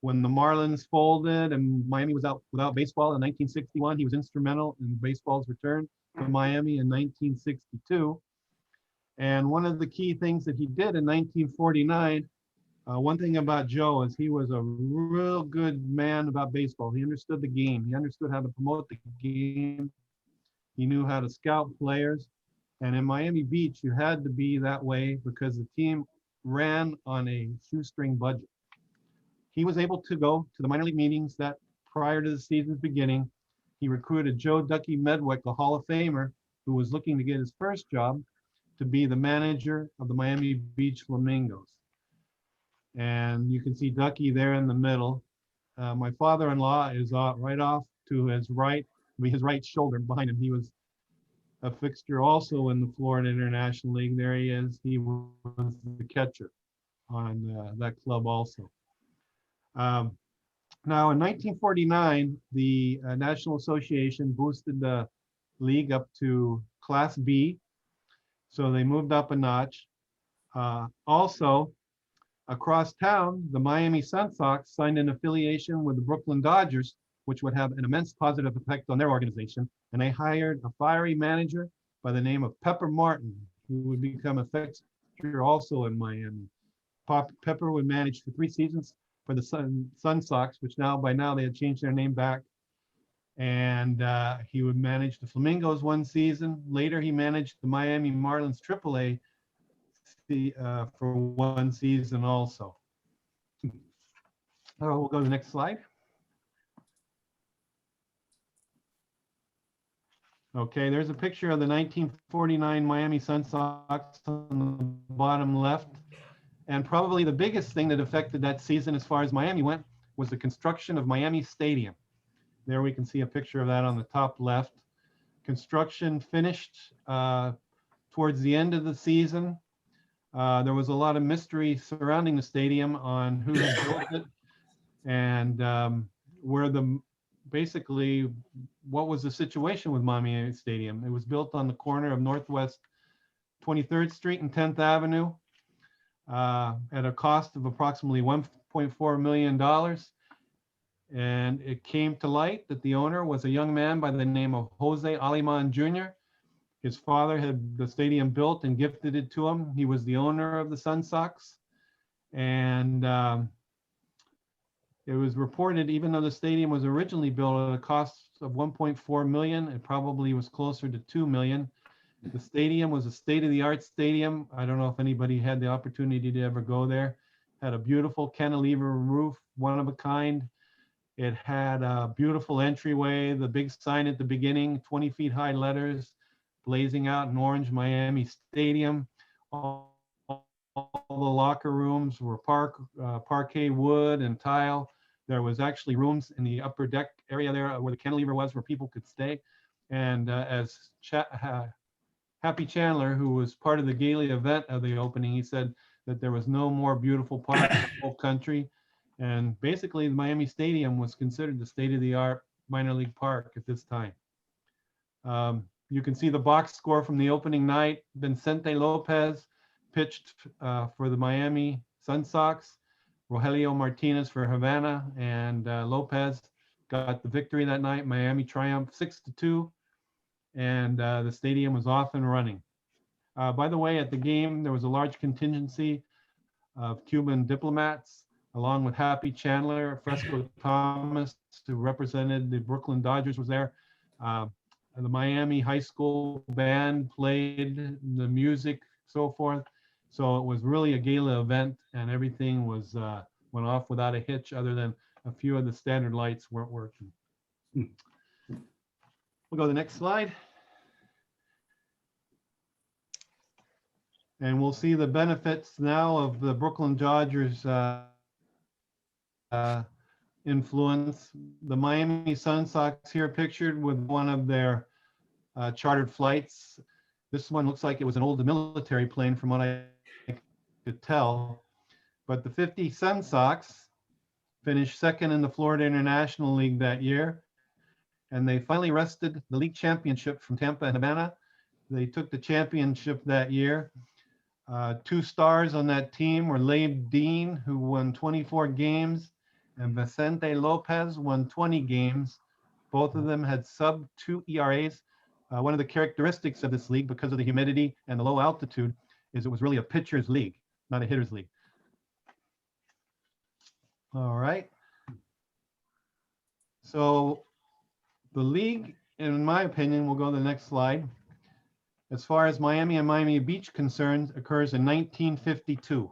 When the Marlins folded and Miami was out without baseball in 1961, he was instrumental in baseball's return to Miami in 1962. And one of the key things that he did in 1949, one thing about Joe is he was a real good man about baseball. He understood the game. He understood how to promote the game. He knew how to scout players. And in Miami Beach, you had to be that way because the team ran on a shoestring budget. He was able to go to the minor league meetings that prior to the season's beginning. He recruited Joe Ducky Medwick, a Hall of Famer, who was looking to get his first job, to be the manager of the Miami Beach Flamingos. And you can see Ducky there in the middle. My father-in-law is right off to his right shoulder behind him. He was a fixture also in the Florida International League. There he is. He was the catcher on that club also. Now in 1949, the National Association boosted the league up to Class B. So they moved up a notch. Also, across town, the Miami Sun Sox signed an affiliation with the Brooklyn Dodgers, which would have an immense positive effect on their organization. And they hired a fiery manager by the name of Pepper Martin, who would become a fixture also in Miami. Pepper would manage for 3 seasons for the Sun Sox, which by now they had changed their name back. And he would manage the Flamingos 1 season. Later, he managed the Miami Marlins AAA for 1 season also. We'll go to the next slide. Okay, there's a picture of the 1949 Miami Sun Sox on the bottom left. And probably the biggest thing that affected that season as far as Miami went was the construction of Miami Stadium. There we can see a picture of that on the top left. Construction finished towards the end of the season. There was a lot of mystery surrounding the stadium on who had built it and basically what was the situation with Miami Stadium. It was built on the corner of Northwest 23rd Street and 10th Avenue at a cost of approximately $1.4 million. And it came to light that the owner was a young man by the name of Jose Aleman Jr. His father had the stadium built and gifted it to him. He was the owner of the Sun Sox. And it was reported, even though the stadium was originally built at a cost of $1.4 million, it probably was closer to $2 million. The stadium was a state-of-the-art stadium. I don't know if anybody had the opportunity to ever go there. Had a beautiful cantilever roof, one of a kind. It had a beautiful entryway, the big sign at the beginning, 20 feet high letters, blazing out in orange, Miami Stadium. All the locker rooms were parquet wood and tile. There was actually rooms in the upper deck area there where the cantilever was where people could stay. And as Happy Chandler, who was part of the Gailey event of the opening, he said that there was no more beautiful park in the whole country. And basically, the Miami Stadium was considered the state-of-the-art minor league park at this time. You can see the box score from the opening night. Vicente Lopez pitched for the Miami Sun Sox, Rogelio Martinez for Havana, and Lopez got the victory that night. Miami triumphed 6-2, and the stadium was off and running. By the way, at the game, there was a large contingency of Cuban diplomats, along with Happy Chandler. Fresco Thomas, who represented the Brooklyn Dodgers, was there. The Miami High School band played the music, so forth. So it was really a gala event, and everything was went off without a hitch, other than a few of the standard lights weren't working. We'll go to the next slide. And we'll see the benefits now of the Brooklyn Dodgers influence. The Miami Sun Sox here pictured with one of their chartered flights. This one looks like it was an old military plane from what I could tell. But the 50 Sun Sox finished second in the Florida International League that year. And they finally wrested the league championship from Tampa and Havana. They took the championship that year. 2 stars on that team were Labe Dean, who won 24 games, and Vicente Lopez won 20 games. Both of them had sub-2 ERAs. One of the characteristics of this league, because of the humidity and the low altitude, is it was really a pitcher's league, not a hitter's league. All right. So the league, in my opinion, we'll go to the next slide. As far as Miami and Miami Beach concerns, occurs in 1952.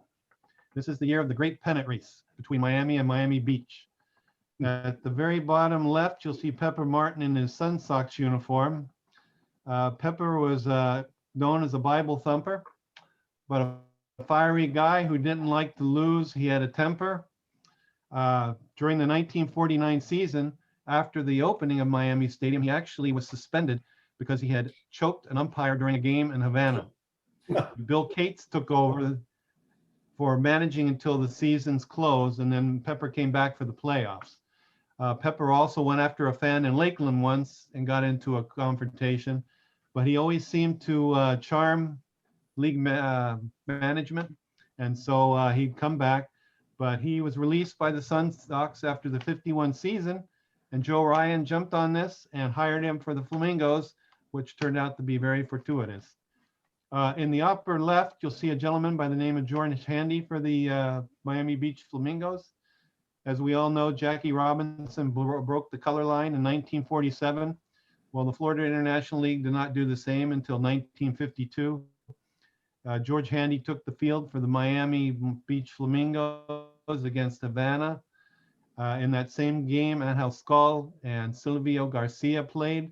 This is the year of the great pennant race between Miami and Miami Beach. At the very bottom left, you'll see Pepper Martin in his Sun Sox uniform. Pepper was known as a Bible thumper, but a fiery guy who didn't like to lose. He had a temper. During the 1949 season, after the opening of Miami Stadium, he actually was suspended because he had choked an umpire during a game in Havana. Bill Cates took over for managing until the season's close, and then Pepper came back for the playoffs. Pepper also went after a fan in Lakeland once and got into a confrontation, but he always seemed to charm league management, and so he'd come back. But he was released by the Sun Sox after the 51 season, and Joe Ryan jumped on this and hired him for the Flamingos, which turned out to be very fortuitous. In the upper left, you'll see a gentleman by the name of George Handy for the Miami Beach Flamingos. As we all know, Jackie Robinson broke the color line in 1947. Well, the Florida International League did not do the same until 1952. George Handy took the field for the Miami Beach Flamingos against Havana. In that same game, Pasqual and Silvio Garcia played.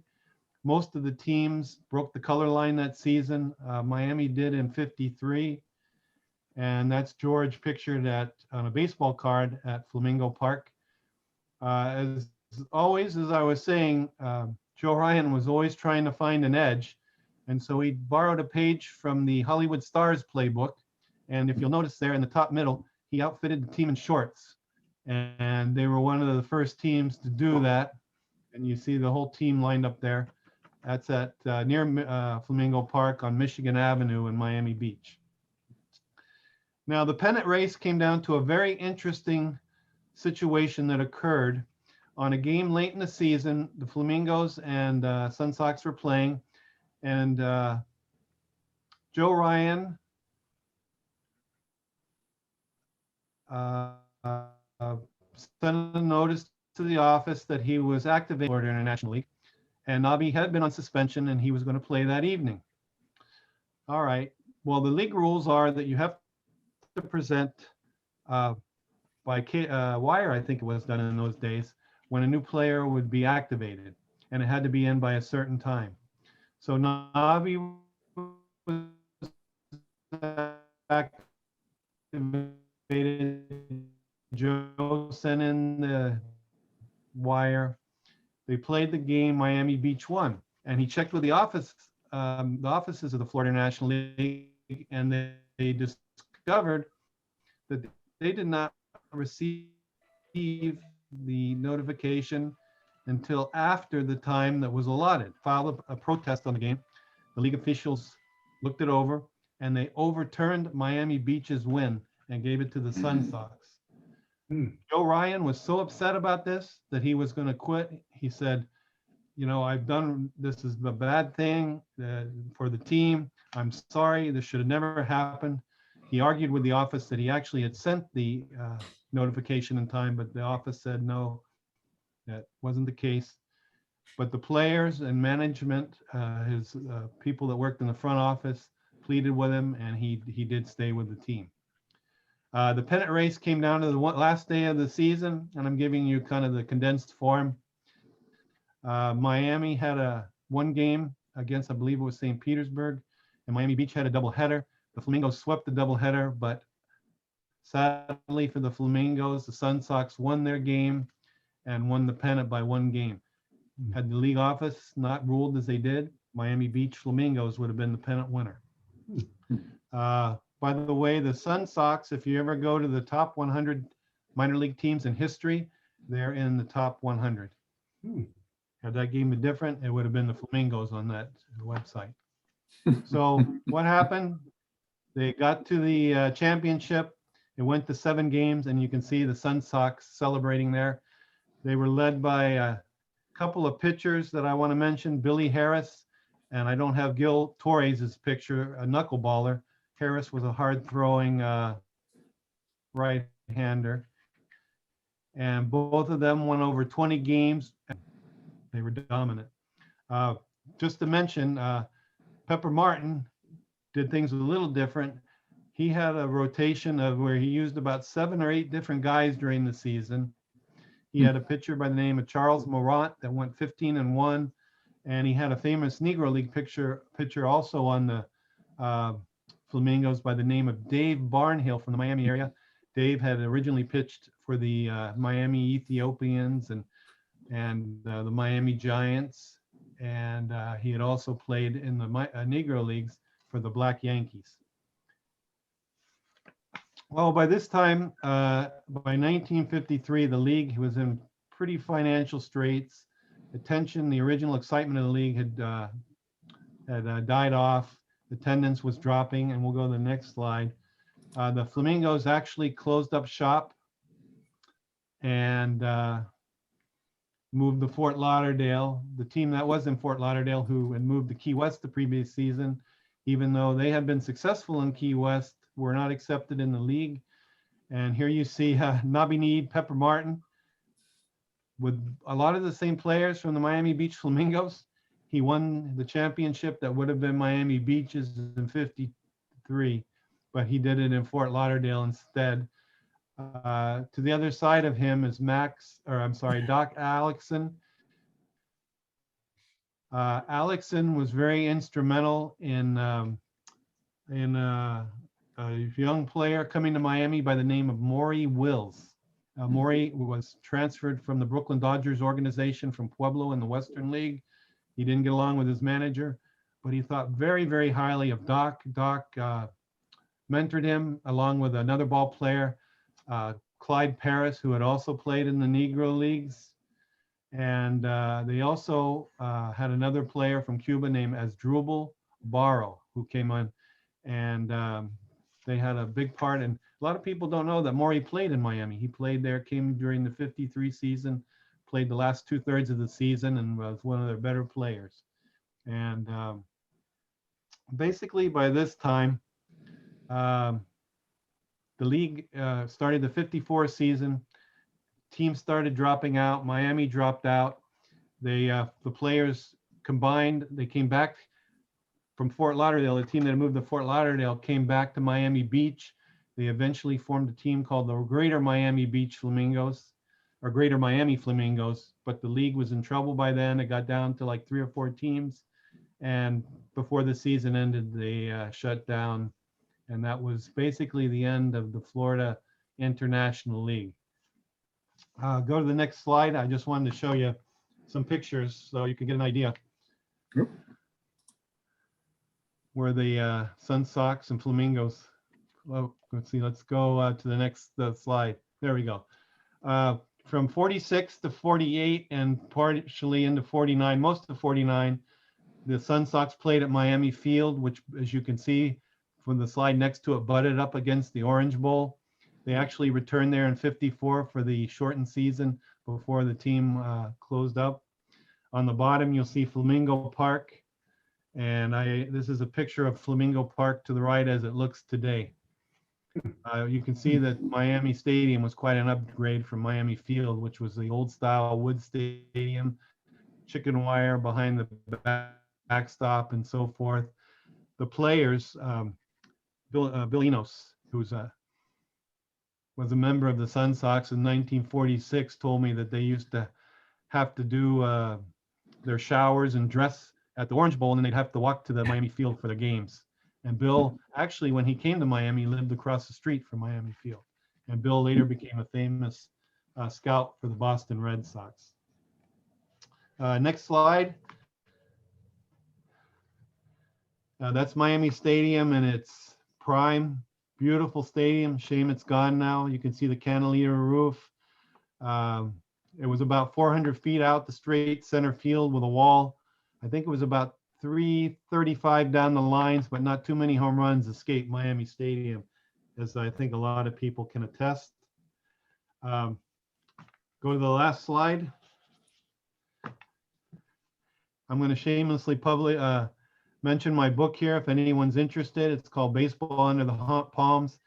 Most of the teams broke the color line that season. Miami did in 53. And that's George pictured on a baseball card at Flamingo Park. As always, as I was saying, Joe Ryan was always trying to find an edge. And so he borrowed a page from the Hollywood Stars playbook. And if you'll notice there in the top middle, he outfitted the team in shorts. And they were one of the first teams to do that. And you see the whole team lined up there. That's at near Flamingo Park on Michigan Avenue in Miami Beach. Now, the pennant race came down to a very interesting situation that occurred on a game late in the season. The Flamingos and Sun Sox were playing, and Joe Ryan sent a notice to the office that he was activated for the International League, and Nobby had been on suspension and he was going to play that evening. All right. Well, the league rules are that you have to present by wire, I think it was done in those days, when a new player would be activated, and it had to be in by a certain time. So Nobby was activated. Joe sent in the wire. They played the game. Miami Beach won, and he checked with the offices of the Florida National League, and they discovered that they did not receive the notification until after the time that was allotted. Filed a protest on the game. The league officials looked it over, and they overturned Miami Beach's win and gave it to the Sun Sox. Joe Ryan was so upset about this that he was going to quit. He said, you know, this is a bad thing for the team. I'm sorry, this should have never happened. He argued with the office that he actually had sent the notification in time, but the office said no, that wasn't the case. But the players and management, his people that worked in the front office, pleaded with him, and he did stay with the team. The pennant race came down to the last day of the season, and I'm giving you kind of the condensed form. Miami had one game against, I believe it was St. Petersburg, and Miami Beach had a doubleheader. The Flamingos swept the doubleheader, but sadly for the Flamingos, the Sun Sox won their game. and won the pennant by 1 game. Had the league office not ruled as they did, Miami Beach Flamingos would have been the pennant winner. By the way, the Sun Sox, if you ever go to the top 100 minor league teams in history, they're in the top 100. Had that game been different, it would have been the Flamingos on that website. So what happened? They got to the championship. It went to 7 games, and you can see the Sun Sox celebrating there. They were led by a couple of pitchers that I want to mention, Billy Harris, and I don't have Gil Torres' picture, a knuckleballer. Harris was a hard-throwing right-hander. And both of them won over 20 games. They were dominant. Just to mention, Pepper Martin did things a little different. He had a rotation of where he used about 7 or 8 different guys during the season. He had a pitcher by the name of Charles Morant that went 15-1, and he had a famous Negro League pitcher also on the Flamingos by the name of Dave Barnhill from the Miami area. Dave had originally pitched for the Miami Ethiopians and the Miami Giants, and he had also played in the Negro Leagues for the Black Yankees. Well, by this time, by 1953, the league was in pretty financial straits. The original excitement of the league had died off. Attendance was dropping, and we'll go to the next slide. The Flamingos actually closed up shop and moved to Fort Lauderdale. The team that was in Fort Lauderdale, who had moved to Key West the previous season, even though they had been successful in Key West, were not accepted in the league. And here you see Nobby Need, Pepper Martin, with a lot of the same players from the Miami Beach Flamingos. He won the championship that would have been Miami Beach's in '53, but he did it in Fort Lauderdale instead. To the other side of him is Doc Alexson. Alexson was very instrumental in a young player coming to Miami by the name of Maury Wills. Maury was transferred from the Brooklyn Dodgers organization from Pueblo in the Western League. He didn't get along with his manager, but he thought very, very highly of Doc. Doc mentored him along with another ball player, Clyde Paris, who had also played in the Negro Leagues. And they also had another player from Cuba named Asdrubal Barro, who came on, and they had a big part. And a lot of people don't know that Maury played in Miami. He played there, came during the '53 season, played the last 2/3 of the season, and was one of their better players. And basically by this time, the league started the '54 season. Teams started dropping out. Miami dropped out. The players combined. They came back from Fort Lauderdale. The team that moved to Fort Lauderdale came back to Miami Beach. They eventually formed a team called the Greater Miami Beach Flamingos, or Greater Miami Flamingos. But the league was in trouble by then. It got down to like 3 or 4 teams. And before the season ended, they shut down. And that was basically the end of the Florida International League. Go to the next slide. I just wanted to show you some pictures so you can get an idea. Yep. Where the Sun Sox and Flamingos. Well, let's see. Let's go to the next slide. There we go. From 46 to 48 and partially into 49, most of 49, the Sun Sox played at Miami Field, which, as you can see from the slide next to it, butted up against the Orange Bowl. They actually returned there in '54 for the shortened season before the team closed up. On the bottom, you'll see Flamingo Park. And this is a picture of Flamingo Park to the right as it looks today. You can see that Miami Stadium was quite an upgrade from Miami Field, which was the old style wood stadium, chicken wire behind the backstop and so forth. The players, Bill Enos, who's was a member of the Sun Sox in 1946, told me that they used to have to do their showers and dress at the Orange Bowl, and then they'd have to walk to the Miami Field for their games. And Bill, actually, when he came to Miami, lived across the street from Miami Field. And Bill later became a famous scout for the Boston Red Sox. Next slide. That's Miami Stadium in its prime. Beautiful stadium. Shame it's gone now. You can see the cantilever roof. It was about 400 feet out the straight center field with a wall. I think it was about 335 down the lines, but not too many home runs escaped Miami Stadium, as I think a lot of people can attest. Go to the last slide. I'm going to shamelessly mention my book here if anyone's interested. It's called Baseball Under the Palms.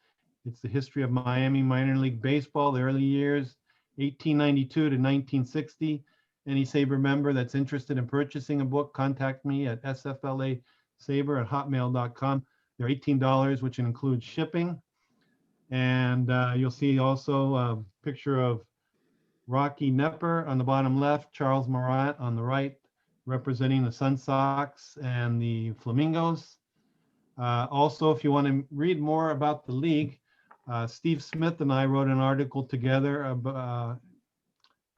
It's the history of Miami minor league baseball, the early years, 1892 to 1960. Any SABR member that's interested in purchasing a book, contact me at sflasaber@hotmail.com. They're $18, which includes shipping. And you'll see also a picture of Rocky Nepper on the bottom left, Charles Morant on the right, representing the Sun Sox and the Flamingos. Also, if you want to read more about the league, Steve Smith and I wrote an article together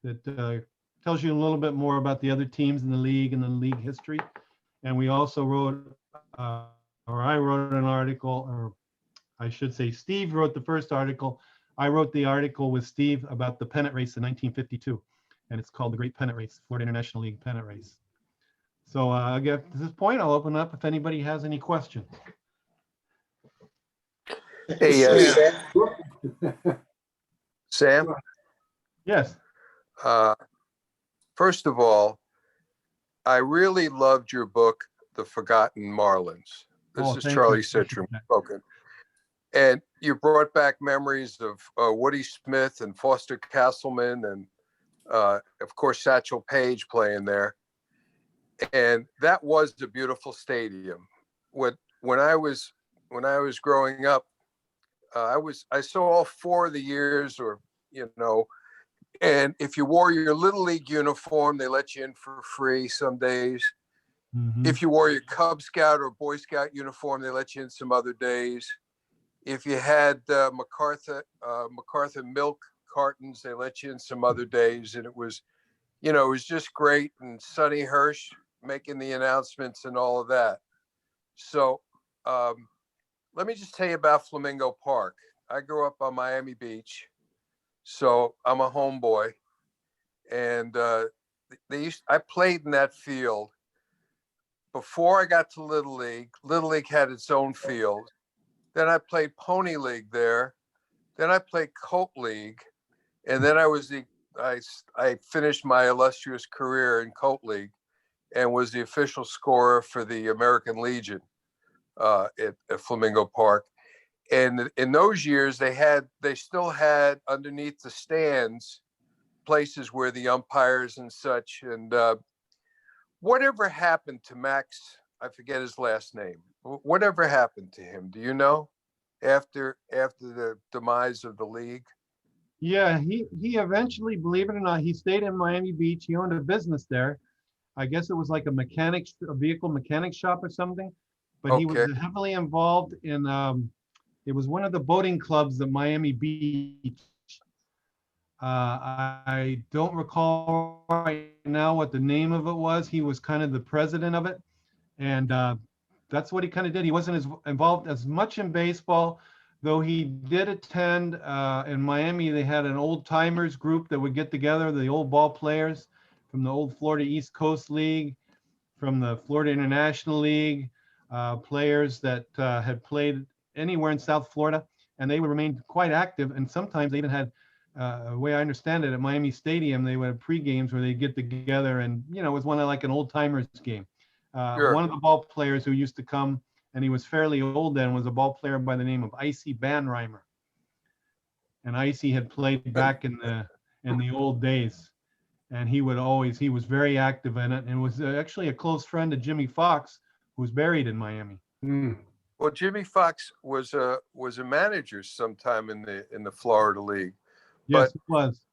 that tells you a little bit more about the other teams in the league and the league history. And we also wrote, or I wrote an article, or I should say Steve wrote the first article. I wrote the article with Steve about the pennant race in 1952. And it's called The Great Pennant Race, Florida International League Pennant Race. So at this point, I'll open up if anybody has any questions. Hey, Sam, Yes. first of all, I really loved your book, The Forgotten Marlins. This Oh, is thank Charlie you. Citron spoken. And you brought back memories of Woody Smith and Foster Castleman and, of course, Satchel Paige playing there. And that was a beautiful stadium. When I was growing up, I saw all 4 of the years, or and if you wore your Little League uniform, they let you in for free some days. Mhm. If you wore your Cub Scout or Boy Scout uniform, they let you in some other days. If you had MacArthur milk cartons, they let you in some other days. And it was just great. And Sonny Hirsch making the announcements and all of that. So let me just tell you about Flamingo Park. I grew up on Miami Beach, so I'm a homeboy. And I played in that field before I got to Little League. Little League had its own field. Then I played Pony League there. Then I played Colt League. And then I finished my illustrious career in Colt League and was the official scorer for the American Legion at Flamingo Park. And in those years, they still had underneath the stands places where the umpires and such. And whatever happened to Max, I forget his last name. Whatever happened to him? Do you know? After the demise of the league? Yeah, he eventually, believe it or not, he stayed in Miami Beach. He owned a business there. I guess it was like a vehicle mechanic shop or something. But he was Okay. heavily involved in, it was one of the boating clubs at Miami Beach. I don't recall right now what the name of it was. He was kind of the president of it. And that's what he kind of did. He wasn't involved as much in baseball, though he did attend in Miami. They had an old timers group that would get together, the old ball players from the old Florida East Coast League, from the Florida International League, players that had played anywhere in South Florida, and they would remain quite active. And sometimes they even had, the way I understand it, at Miami Stadium, they would have pre-games where they'd get together and, it was one of like an old timers game. Sure. One of the ball players who used to come, and he was fairly old then, was a ball player by the name of Icy Banreimer. And Icy had played back in the old days. And he was very active in it, and was actually a close friend of Jimmy Fox, who's buried in Miami. Well, Jimmy Fox was a manager sometime in the Florida League. Yes, But it was.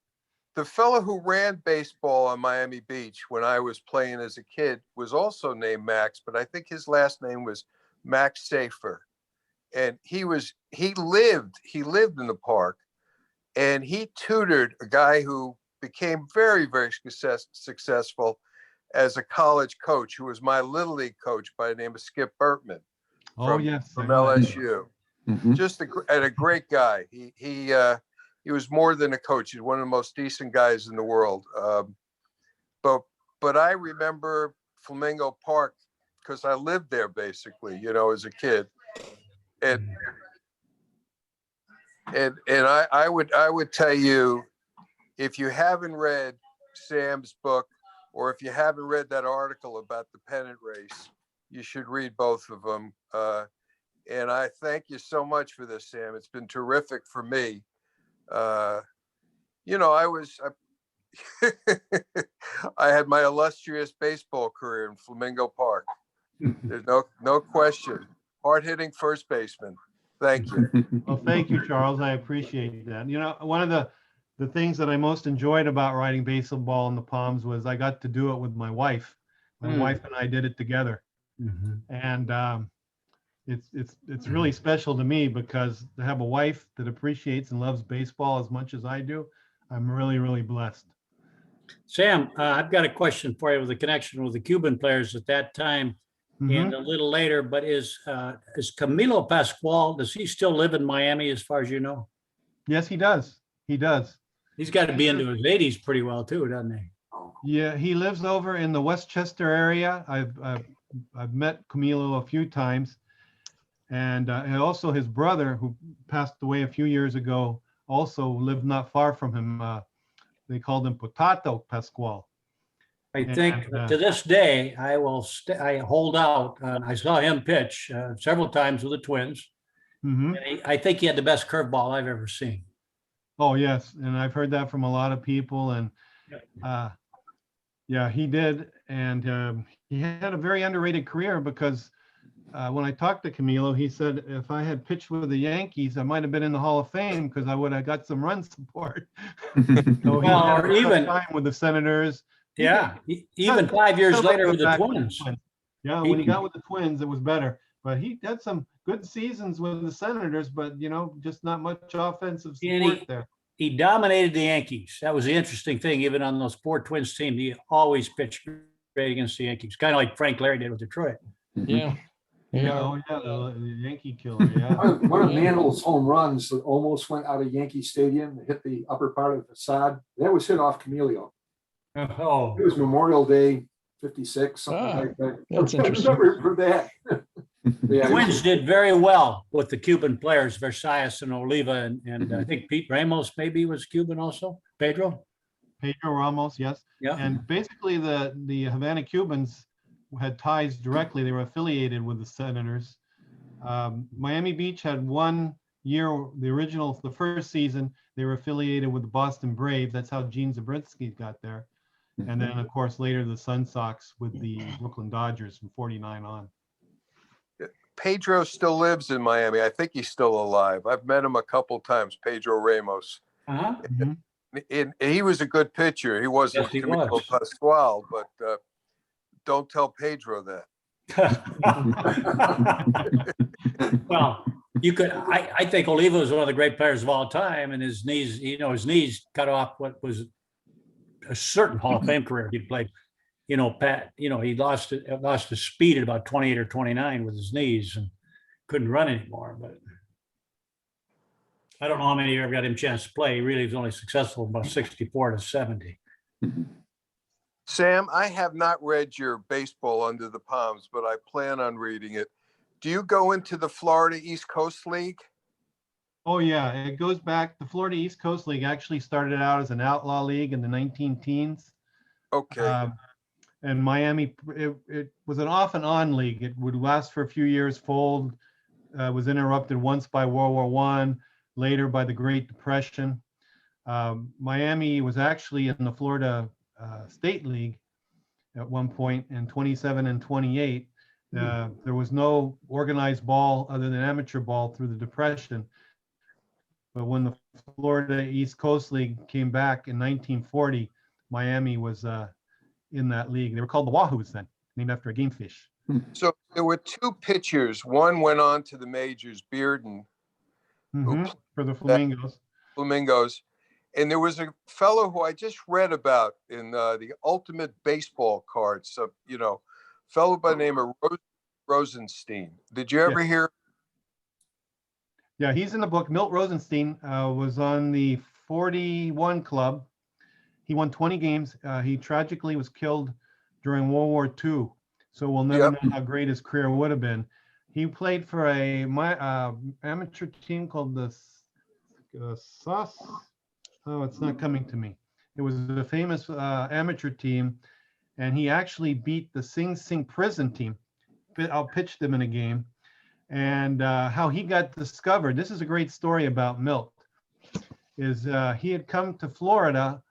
the fellow who ran baseball on Miami Beach when I was playing as a kid was also named Max, but I think his last name was Max Safer. And he lived in the park. and he tutored a guy who became very, very successful as a college coach, who was my Little League coach by the name of Skip Bertman Oh, yes. I from know that. LSU. Mhm. Just a great guy. He was more than a coach. He's one of the most decent guys in the world. But I remember Flamingo Park because I lived there basically, you know, as a kid. And I would tell you, if you haven't read Sam's book, or if you haven't read that article about the pennant race, you should read both of them. And I thank you so much for this, Sam. It's been terrific for me. You know, I had my illustrious baseball career in Flamingo Park. There's no question. Hard-hitting first baseman. Thank you. Well, thank you, Charles. I appreciate that. You know, one of the things that I most enjoyed about riding baseball in the Palms was I got to do it with my wife. My wife and I did it together. And it's really special to me because to have a wife that appreciates and loves baseball as much as I do, I'm really, really blessed. Sam, I've got a question for you with the connection with the Cuban players at that time and a little later, but is Camilo Pasqual, does he still live in Miami as far as you know? Yes, he does. He does. He's got to be into his 80s pretty well too, doesn't he? Yeah, he lives over in the Westchester area. I've met Camilo a few times, and also his brother, who passed away a few years ago, also lived not far from him. They called him Potato Pasqual. I think to this day, I hold out. I saw him pitch several times with the Twins. And I think he had the best curveball I've ever seen. Oh, yes. And I've heard that from a lot of people. And yeah, he did. And he had a very underrated career because when I talked to Camilo, he said, if I had pitched with the Yankees, I might have been in the Hall of Fame because I would have got some run support. So he had a tough time with the Senators. Yeah, even 5 years later with the Twins. Yeah, when he got with the Twins, it was better. But he had some good seasons with the Senators, but, you know, just not much offensive support there. He dominated the Yankees. That was the interesting thing. Even on those poor Twins team, he always pitched great against the Yankees, kind of like Frank Larry did with Detroit. Yeah. Oh, yeah, the Yankee killer, yeah. One of Mantl's home runs that almost went out of Yankee Stadium, hit the upper part of the facade, that was hit off Camilo. Oh, It was Memorial Day, 56, something like that. That's I interesting. remember for that. Yeah, Twins did very well with the Cuban players, Versailles and Oliva, and I think Pete Ramos maybe was Cuban also. Pedro Ramos, yes. Yeah. And basically the Havana Cubans had ties directly. They were affiliated with the Senators. Miami Beach had 1 year, the first season, they were affiliated with the Boston Braves. That's how Gene Zabriskie got there. And then, of course, later the Sun Sox with the Brooklyn Dodgers from 49 on. Pedro still lives in Miami. I think he's still alive. I've met him a couple times, Pedro Ramos. And he was a good pitcher. He wasn't Camilo Pasqual, but don't tell Pedro that. Well, you could. I think Oliva was one of the great players of all time, and his knees, his knees cut off what was a certain Hall of Fame career. He played, he lost his speed at about 28 or 29 with his knees and couldn't run anymore. But I don't know how many ever got him a chance to play. He really was only successful about 64 to 70. Sam, I have not read your Baseball Under the Palms, but I plan on reading it. Do you go into the Florida East Coast League? Oh, yeah. It goes back. The Florida East Coast League actually started out as an outlaw league in the 19-teens. Okay. And Miami, it was an off and on league. It would last for a few years, fold, was interrupted once by World War I, later by the Great Depression. Miami was actually in the Florida State League at one point in 27 and 28. There was no organized ball other than amateur ball through the Depression. But when the Florida East Coast League came back in 1940, Miami was in that league. They were called the Wahoos then, named after a game fish. So there were two pitchers. One went on to the majors, Bearden, For the Flamingos. Flamingos. And there was a fellow who I just read about in the Ultimate Baseball Cards, fellow by the name of Rosenstein. Did you ever hear? Yeah, he's in the book. Milt Rosenstein was on the 41 club. He won 20 games. He tragically was killed during World War II. So we'll never know how great his career would have been. He played for a amateur team called the SAS. Oh, it's not coming to me. It was a famous amateur team, and he actually beat the Sing Sing prison team. I'll pitch them in a game. And how he got discovered, this is a great story about Milt, is he had come to Florida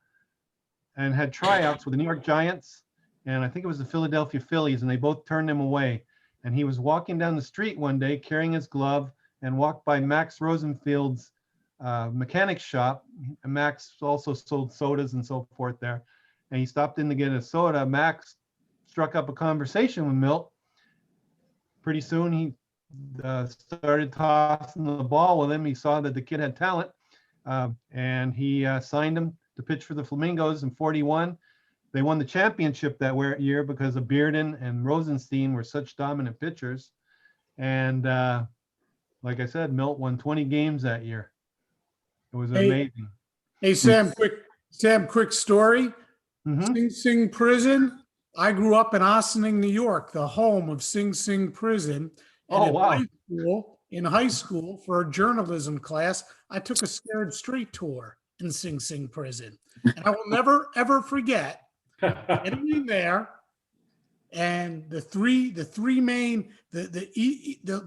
and had tryouts with the New York Giants, and I think it was the Philadelphia Phillies, and they both turned him away. And he was walking down the street one day carrying his glove and walked by Max Rosenfeld's mechanic shop. Max also sold sodas and so forth there. And he stopped in to get a soda. Max struck up a conversation with Milt. Pretty soon he started tossing the ball with him. He saw that the kid had talent, and he signed him to pitch for the Flamingos in 41. They won the championship that year because of Bearden and Rosenstein were such dominant pitchers. And like I said, Milt won 20 games that year. It was amazing. Hey, Sam, quick story. Sing Sing Prison. I grew up in Ossining, New York, the home of Sing Sing Prison. And in high school, for a journalism class, I took a Scared Straight tour in Sing Sing Prison. And I will never, ever forget getting in there, and the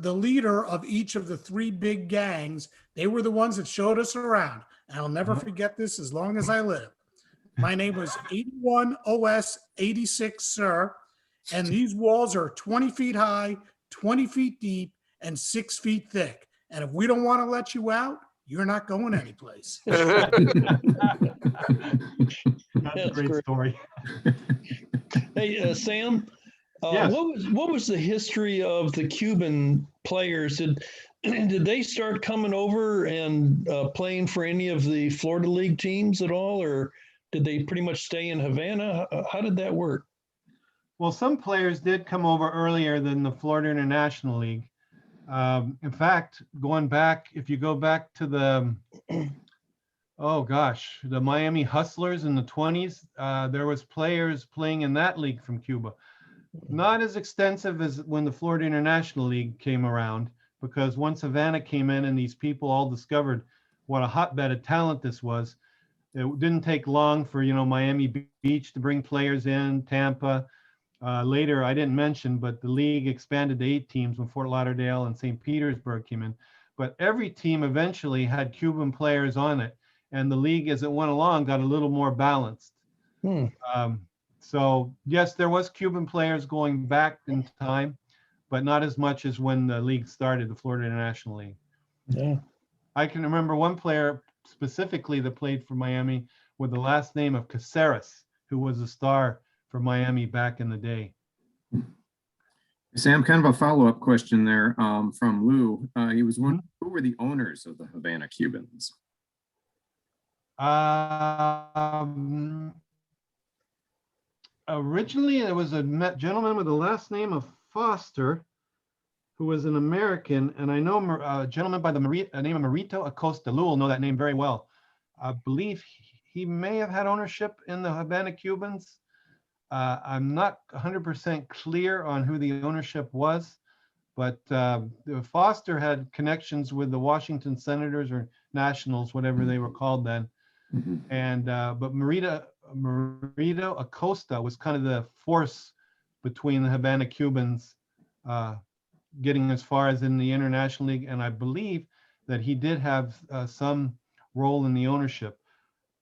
leader of each of the three big gangs, they were the ones that showed us around. And I'll never forget this as long as I live. My name was 81 OS 86, sir. And these walls are 20 feet high, 20 feet deep, and 6 feet thick. And if we don't want to let you out, you're not going anyplace. That's a great story. Hey, Sam, Yes. what was the history of the Cuban players? Did they start coming over and playing for any of the Florida League teams at all, or did they pretty much stay in Havana? How did that work? Well, some players did come over earlier than the Florida International League. In fact, if you go back to the Miami Hustlers in the 20s, there was players playing in that league from Cuba. Not as extensive as when the Florida International League came around, because once Havana came in and these people all discovered what a hotbed of talent this was, it didn't take long for, Miami Beach to bring players in, Tampa. Later, I didn't mention, but the league expanded to 8 teams when Fort Lauderdale and St. Petersburg came in. But every team eventually had Cuban players on it, and the league, as it went along, got a little more balanced. So yes, there was Cuban players going back in time, but not as much as when the league started, the Florida International League. Yeah, I can remember one player specifically that played for Miami with the last name of Caceres, who was a star for Miami back in the day. Sam, kind of a follow-up question there from Lou. He was wondering, who were the owners of the Havana Cubans? Originally, it was a gentleman with the last name of Foster, who was an American, and I know a gentleman by the name of Marito Acosta. Lou will know that name very well. I believe he may have had ownership in the Havana Cubans. I'm not 100% clear on who the ownership was, but Foster had connections with the Washington Senators or Nationals, whatever they were called then. And but Marito Acosta was kind of the force between the Havana Cubans getting as far as in the International League, and I believe that he did have some role in the ownership.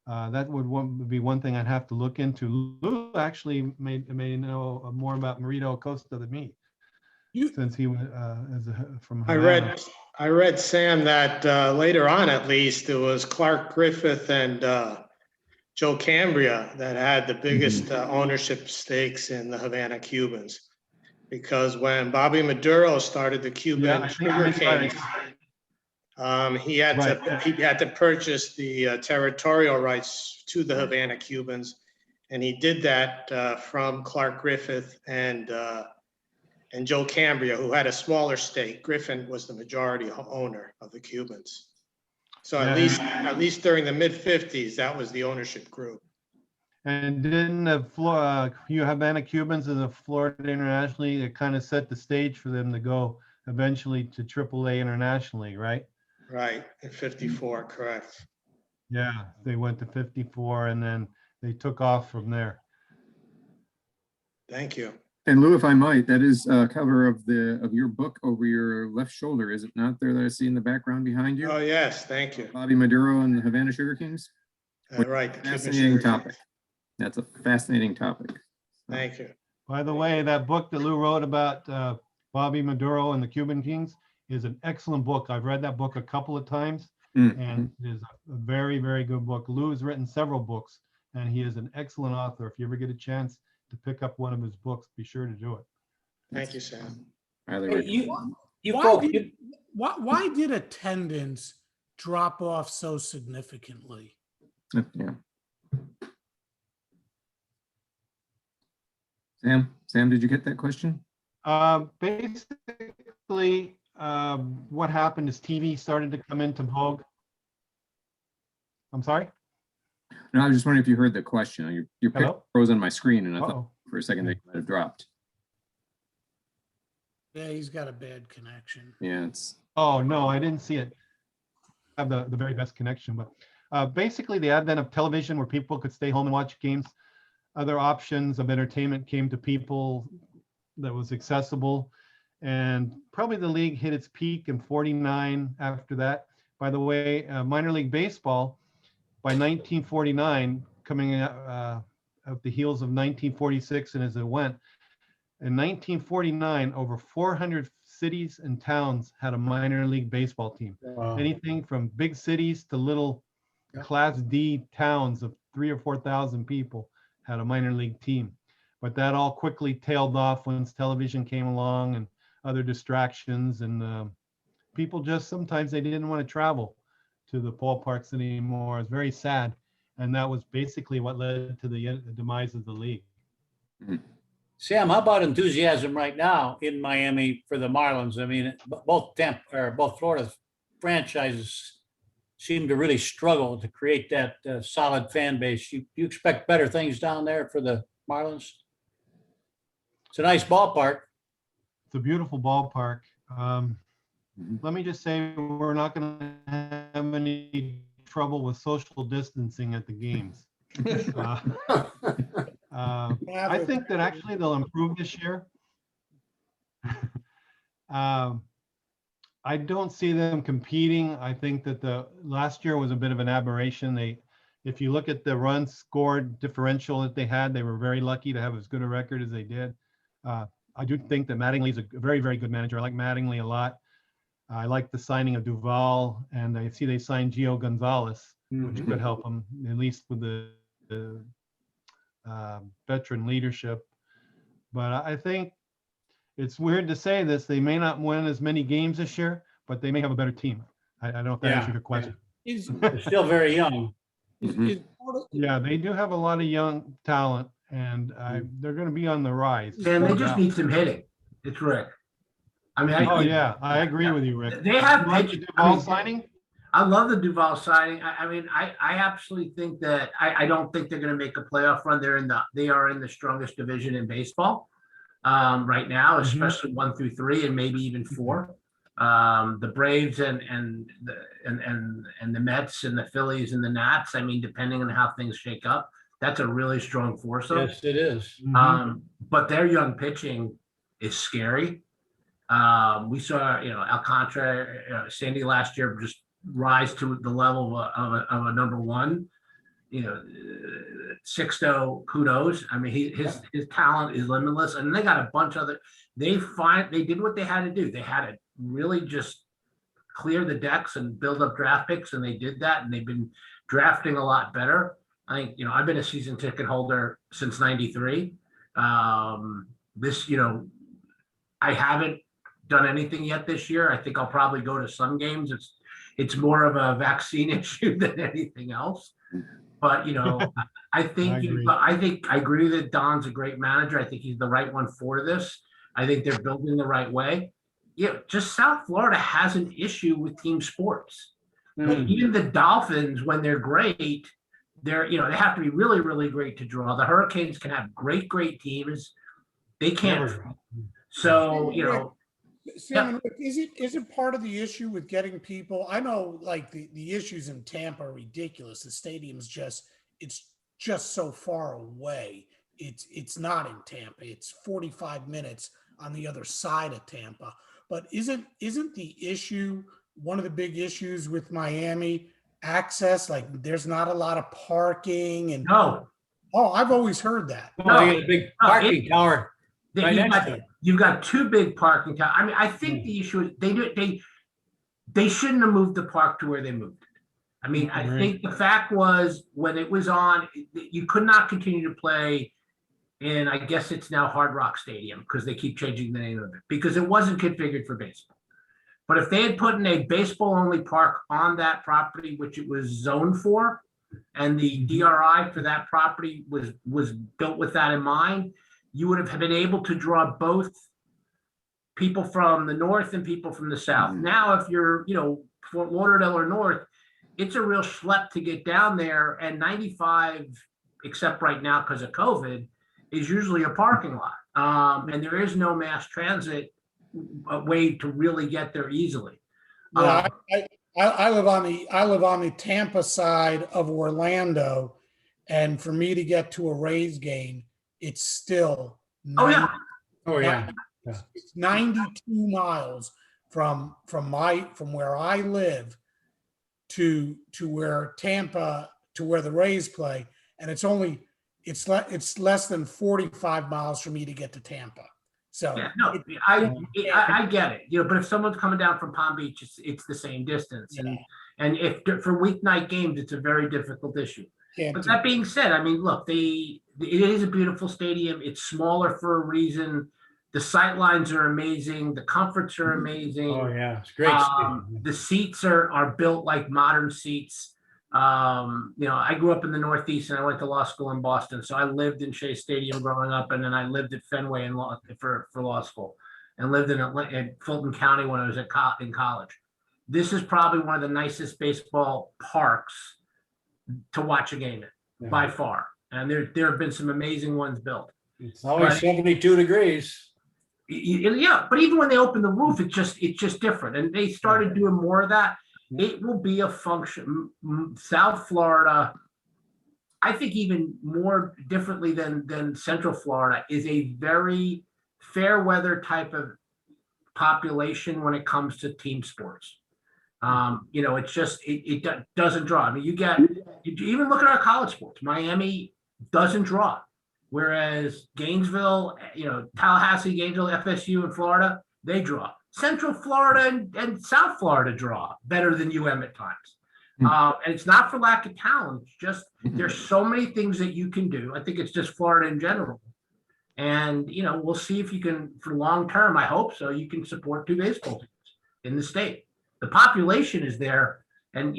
That would be one thing I'd have to look into. Lou actually may know more about Marito Acosta than me, since he was from Havana. I read, Sam, that later on, at least, it was Clark Griffith and Joe Cambria that had the biggest ownership stakes in the Havana Cubans. Because when Bobby Maduro started the Cuban sugar cane, He had to purchase the territorial rights to the Havana Cubans, and he did that from Clark Griffith and Joe Cambria, who had a smaller stake. Griffin was the majority owner of the Cubans. So at least during the mid-50s, that was the ownership group. And didn't the Havana Cubans and the Florida internationally, it kind of set the stage for them to go eventually to AAA internationally, right? Right, in 54, correct. Yeah, they went to 54 and then they took off from there. Thank you. And Lou, if I might, that is a cover of your book over your left shoulder, is it not there that I see in the background behind you? Oh, yes, thank you. Bobby Maduro and the Havana Sugar Kings? Right. the Cuban Fascinating Sugar topic. Kings. That's a fascinating topic. Thank you. By the way, that book that Lou wrote about Bobby Maduro and the Cuban Kings is an excellent book. I've read that book a couple of times, and it is a very, very good book. Lou has written several books, and he is an excellent author. If you ever get a chance to pick up one of his books, be sure to do it. Thank you, Sam. Why did attendance drop off so significantly? Yeah. Sam, did you get that question? Basically, what happened is TV started to come into vogue. I'm sorry? No, I was just wondering if you heard the question. Your picture Hello? froze on my screen, and I thought for a second that you might have dropped. Yeah, he's got a bad connection. Yeah, it's. Oh, no, I didn't see it. I have the very best connection, but basically the advent of television where people could stay home and watch games, other options of entertainment came to people that was accessible. And probably the league hit its peak in 49 after that. By the way, minor league baseball, by 1949, coming out of the heels of 1946 and as it went, in 1949, over 400 cities and towns had a minor league baseball team. Wow. Anything from big cities to little Class D towns of 3,000 or 4,000 people had a minor league team. But that all quickly tailed off once television came along and other distractions, and people just sometimes they didn't want to travel to the ballparks anymore. It's very sad, and that was basically what led to the demise of the league. Sam, how about enthusiasm right now in Miami for the Marlins? I mean, both Florida franchises seem to really struggle to create that solid fan base. You expect better things down there for the Marlins? It's a nice ballpark. It's a beautiful ballpark. Let me just say, we're not going to have any trouble with social distancing at the games. I think that actually they'll improve this year. I don't see them competing. I think that the last year was a bit of an aberration. If you look at the runs scored differential that they had, they were very lucky to have as good a record as they did. I do think that Mattingly is a very, very good manager. I like Mattingly a lot. I like the signing of Duvall, and I see they signed Gio Gonzalez, which could help them, at least with the veteran leadership. But I think it's weird to say this. They may not win as many games this year, but they may have a better team. I don't know if that answered your question. They're still very young. Yeah, they do have a lot of young talent, and they're going to be on the rise. Sam, they just need some hitting. It's Rick. I mean, I agree with you, Rick. They have the Duvall signing. I love the Duvall signing. I absolutely think that I don't think they're going to make a playoff run. They are in the strongest division in baseball right now, especially 1 through 3 and maybe even 4. The Braves and the Mets and the Phillies and the Nats. I mean, depending on how things shake up, that's a really strong foursome. Yes, it is. But their young pitching is scary. We saw, Alcantara, Sandy last year just rise to the level of a number 1. Sixto, kudos. I mean, his talent is limitless, and they got a bunch of other. They did what they had to do. They had to really just clear the decks and build up draft picks, and they did that. And they've been drafting a lot better. I think I've been a season ticket holder since '93. I haven't done anything yet this year. I think I'll probably go to some games. it's more of a vaccine issue than anything else. But, I think, I agree that Don's a great manager. I think he's the right one for this. I think they're building the right way. Yeah, just South Florida has an issue with team sports. Even the Dolphins, when they're great, they have to be really, really great to draw. The Hurricanes can have great teams. They can't. So, Sam, and Rick, is it part of the issue with getting people? I know like the issues in Tampa are ridiculous. The stadium's it's just so far away. It's not in Tampa. It's 45 minutes on the other side of Tampa. But isn't the issue, one of the big issues with Miami, access? Like there's not a lot of parking and no. Oh, I've always heard that. No, you got a big parking tower right next to it. You've got two big parking towers. I mean, I think the issue is they shouldn't have moved the park to where they moved it. I mean, I think the fact was when it was on, you could not continue to play in, I guess it's now Hard Rock Stadium because they keep changing the name of it because it wasn't configured for baseball. But if they had put in a baseball only park on that property, which it was zoned for, and the DRI for that property was built with that in mind, you would have been able to draw both people from the north and people from the south. Now, if you're, Fort Lauderdale or north, it's a real schlep to get down there. And 95, except right now because of COVID, is usually a parking lot. And there is no mass transit way to really get there easily. Yeah, I live on the Tampa side of Orlando, and for me to get to a Rays game, it's still 92 miles from where I live to where Tampa, to where the Rays play, and it's less than 45 miles for me to get to Tampa. So I get it, but if someone's coming down from Palm Beach, it's the same distance, and if for weeknight games, it's a very difficult issue. But that being said, I mean, look, it is a beautiful stadium. It's smaller for a reason. The sight lines are amazing. The comforts are amazing. Oh yeah, it's great. The seats are built like modern seats. I grew up in the Northeast and I went to law school in Boston. So I lived in Shea Stadium growing up, and then I lived at Fenway for law school, and lived in Fulton County when I was in college. This is probably one of the nicest baseball parks to watch a game in by far. And there have been some amazing ones built. It's always 72 degrees. Yeah, but even when they open the roof, it's just different. And they started doing more of that. It will be a function. South Florida, I think even more differently than Central Florida, is a very fair weather type of population when it comes to team sports. It's just, it doesn't draw. I mean, you even look at our college sports, Miami doesn't draw. Whereas Gainesville, Tallahassee, Gainesville, FSU in Florida, they draw. Central Florida and South Florida draw better than UM at times. And it's not for lack of talent. It's just, there's so many things that you can do. I think it's just Florida in general. And, we'll see if you can, for long term, I hope so, you can support two baseball teams in the state. The population is there, and,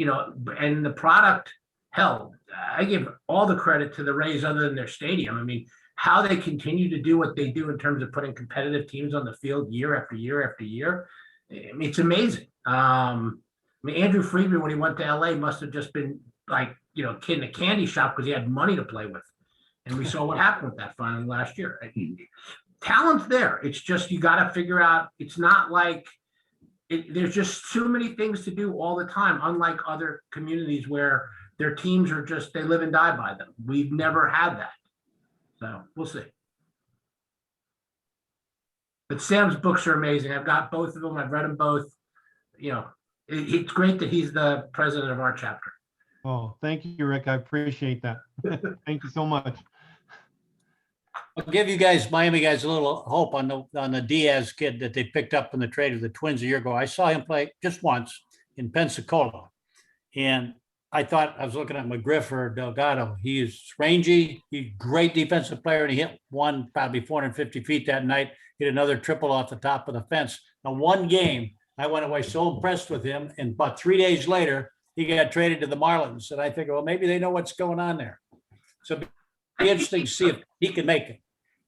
and the product, hell, I give all the credit to the Rays other than their stadium. I mean, how they continue to do what they do in terms of putting competitive teams on the field year after year after year. I mean, it's amazing. Andrew Friedman, when he went to LA, must have just been like, kid in a candy shop because he had money to play with. And we saw what happened with that finally last year. Talent's there. It's just, you got to figure out, it's not like, there's just too many things to do all the time, unlike other communities where their teams are just, they live and die by them. We've never had that. So we'll see. But Sam's books are amazing. I've got both of them. I've read them both. It's great that he's the president of our chapter. Oh, thank you, Rick. I appreciate that. Thank you so much. I'll give you guys, Miami guys, a little hope on the Diaz kid that they picked up in the trade of the Twins a year ago. I saw him play just once in Pensacola, and I thought, I was looking at McGriff or Delgado. He is rangy. He's a great defensive player, and he hit one probably 450 feet that night, hit another triple off the top of the fence. Now, one game I went away so impressed with him. And about 3 days later, he got traded to the Marlins. And I think, well, maybe they know what's going on there. So it'd be interesting to see if he can make it.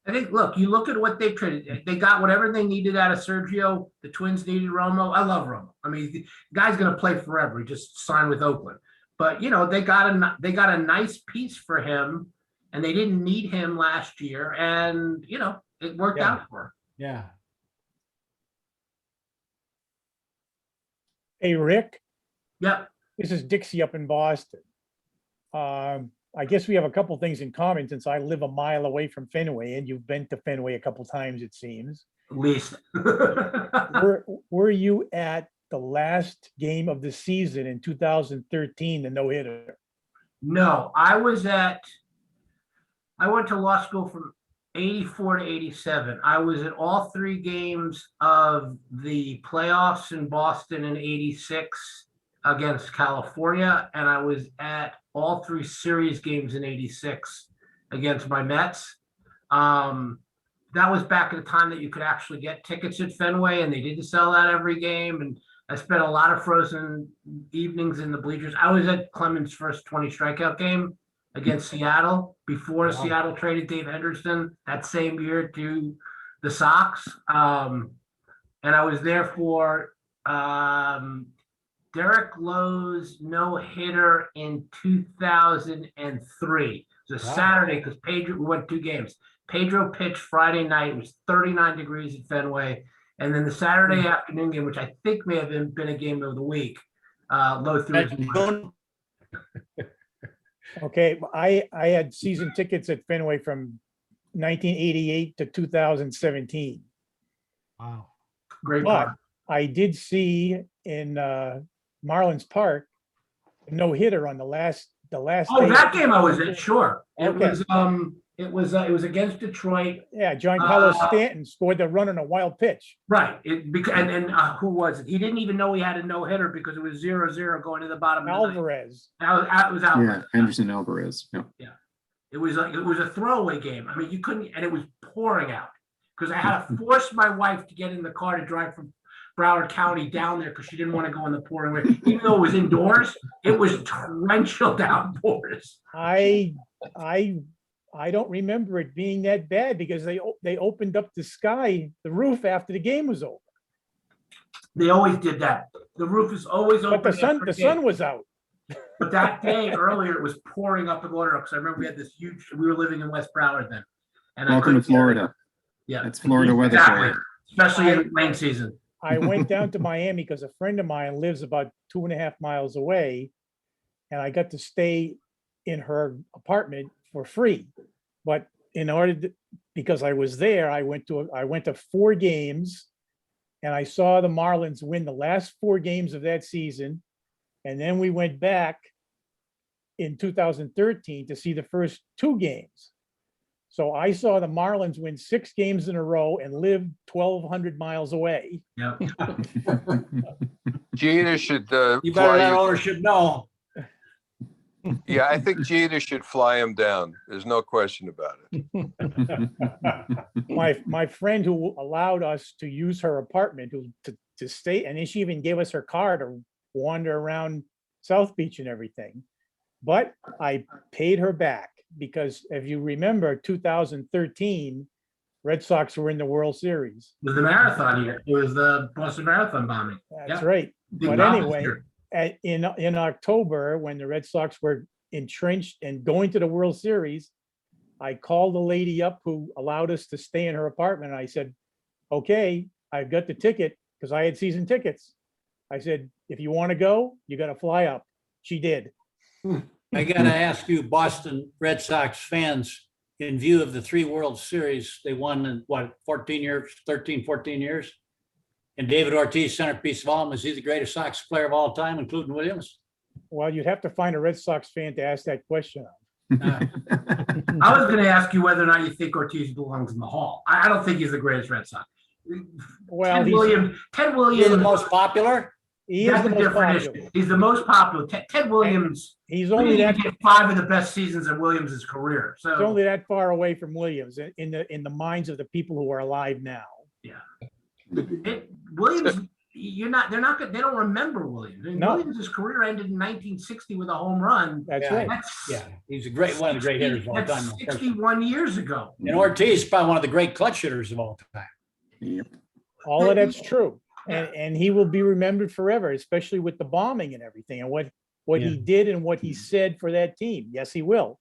I think, look, you look at what they traded. They got whatever they needed out of Sergio. The Twins needed Romo. I love Romo. I mean, the guy's going to play forever. He just signed with Oakland. But, you know, they got a nice piece for him, and they didn't need him last year. And, you know, it worked out for him. Yeah. Hey, Rick, Yep. this is Dixie up in Boston. I guess we have a couple things in common since I live a mile away from Fenway and you've been to Fenway a couple times, it seems. At least. Were you at the last game of the season in 2013, the no-hitter? No, I went to law school from 84 to 87. I was at all 3 games of the playoffs in Boston in 86 against California, and I was at all 3 series games in 86 against my Mets. That was back at the time that you could actually get tickets at Fenway, and they didn't sell out every game. And I spent a lot of frozen evenings in the bleachers. I was at Clemens' first 20 strikeout game against Seattle before Seattle traded Dave Henderson that same year to the Sox. And I was there for Derek Lowe's no-hitter in 2003. It was a Saturday because Pedro, we went 2 games. Pedro pitched Friday night. It was 39 degrees at Fenway. And then the Saturday afternoon game, which I think may have been a game of the week, Lowe threw his Okay, I had season tickets at Fenway from 1988 to 2017. Wow. Great But part. I did see in Marlins Park, no hitter on the last Oh, day. that game I was at, sure. Okay. It was against Detroit. Yeah, Giancarlo Stanton scored the run on a wild pitch. Right. Who was it? He didn't even know he had a no-hitter because it was 0-0 going to the bottom of the ninth. Alvarez. It was Alvarez. Yeah, Anderson Alvarez. Yeah. It was a throwaway game. I mean, you couldn't, and it was pouring out because I had to force my wife to get in the car to drive from Broward County down there because she didn't want to go in the pouring rain. Even though it was indoors, it was torrential downpours. I don't remember it being that bad because they opened up the roof after the game was over. They always did that. The roof is always open. But the sun was out. But that day earlier, it was pouring up in water because I remember we had this huge. We were living in West Broward then, and Welcome to Florida. Yeah, it's Florida weather for you. Especially in rain season. I went down to Miami because a friend of mine lives about 2.5 miles away, and I got to stay in her apartment for free. But because I was there, I went to 4 games, and I saw the Marlins win the last 4 games of that season, and then we went back in 2013 to see the first 2 games. So I saw the Marlins win 6 games in a row and live 1,200 miles away. Yeah. Jeter should You better let ownership know. Yeah, I think Jeter should fly him down. There's no question about it. My friend who allowed us to use her apartment to stay, and then she even gave us her car to wander around South Beach and everything. But I paid her back because if you remember 2013, Red Sox were in the World Series. It was the marathon year. It was the Boston Marathon bombing. That's right. But anyway, in October, when the Red Sox were entrenched and going to the World Series, I called the lady up who allowed us to stay in her apartment. And I said, okay, I've got the ticket because I had season tickets. I said, if you want to go, you got to fly up. She did. I got to ask you, Boston Red Sox fans, in view of the 3 World Series they won in 14 years, and David Ortiz, centerpiece of all them, is he the greatest Sox player of all time, including Williams? Well, you'd have to find a Red Sox fan to ask that question of. I was going to ask you whether or not you think Ortiz belongs in the Hall. I don't think he's the greatest Red Sox. Well, Ted Williams, He's the most popular. He is that's the a most different popular. issue. He's the most popular. Ted Williams. He's we only didn't that get 5 of the best seasons in Williams' career. he's So only that far away from Williams in the minds of the people who are alive now. Williams they're not good. They don't remember Williams. I mean, No. Williams' career ended in 1960 with a home run. That's Yeah. right. Yeah, he's one of the great hitters of all That's time. 61 years ago. And Ortiz is probably one of the great clutch hitters of all time. Yep. All of that's true. And he will be remembered forever, especially with the bombing and everything and what he did and what he said for that team. Yes, he will.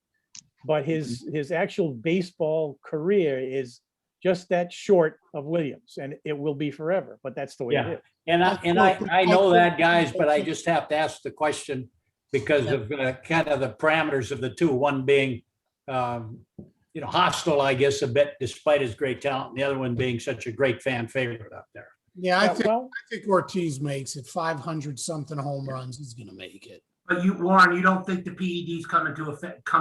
But his actual baseball career is just that short of Williams, and it will be forever, but that's the way it is. And I know that, guys, but I just have to ask the question because of kind of the parameters of the two, one being, hostile, I guess, a bit despite his great talent, and the other one being such a great fan favorite up there. Yeah, I think Well, Ortiz makes it 500 something home runs. He's going to make it. But Warren, you don't think the PEDs come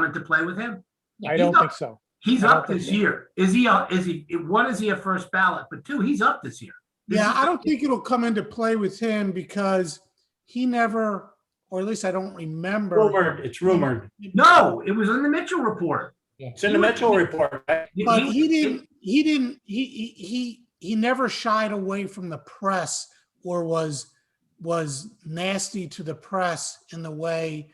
into play with him? I don't think so. He's I don't up think this so. year. Is he? One, is he a first ballot? But two, he's up this year. Yeah, I don't think it'll come into play with him because he never, or at least I don't remember. Rumored, it's rumored. No, it was in the Mitchell report. It's in the Mitchell report, right? But he never shied away from the press or was nasty to the press in the way,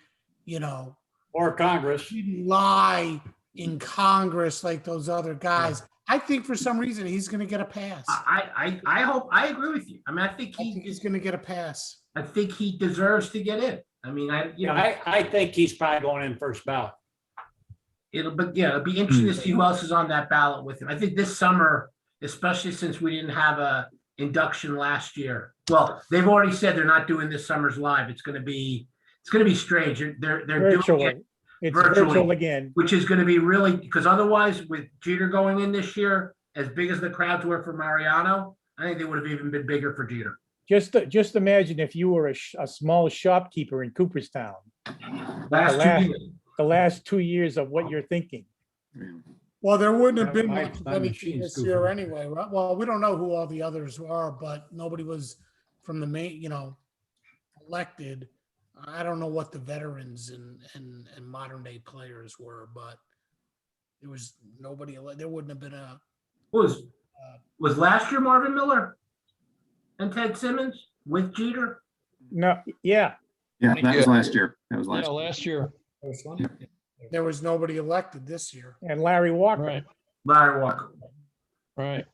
Or Congress. he didn't lie in Congress like those other guys. I think for some reason he's going to get a pass. I hope, I agree with you. I mean, I think he's going to get a pass. I think he deserves to get in. I mean, I think he's probably going in first ballot. it'll be interesting to see who else is on that ballot with him. I think this summer, especially since we didn't have a induction last year. Well, they've already said they're not doing this summer's live. It's going to be strange. They're Virtually. doing it It's virtually, virtual again. which is going to be really, because otherwise with Jeter going in this year, as big as the crowds were for Mariano, I think they would have even been bigger for Jeter. Just imagine if you were a small shopkeeper in Cooperstown, the last 2 years of what you're thinking. Well, there wouldn't have been My much of time anything machine's this goofy. year anyway, right? Well, we don't know who all the others are, but nobody was from the main, elected. I don't know what the veterans and modern day players were, but there was nobody. There wouldn't have been a. Was last year Marvin Miller and Ted Simmons with Jeter? No, yeah. Yeah, that was last year. That was last. Last year. There was nobody elected this year. And Larry Walker. Right. Larry Walker. Right.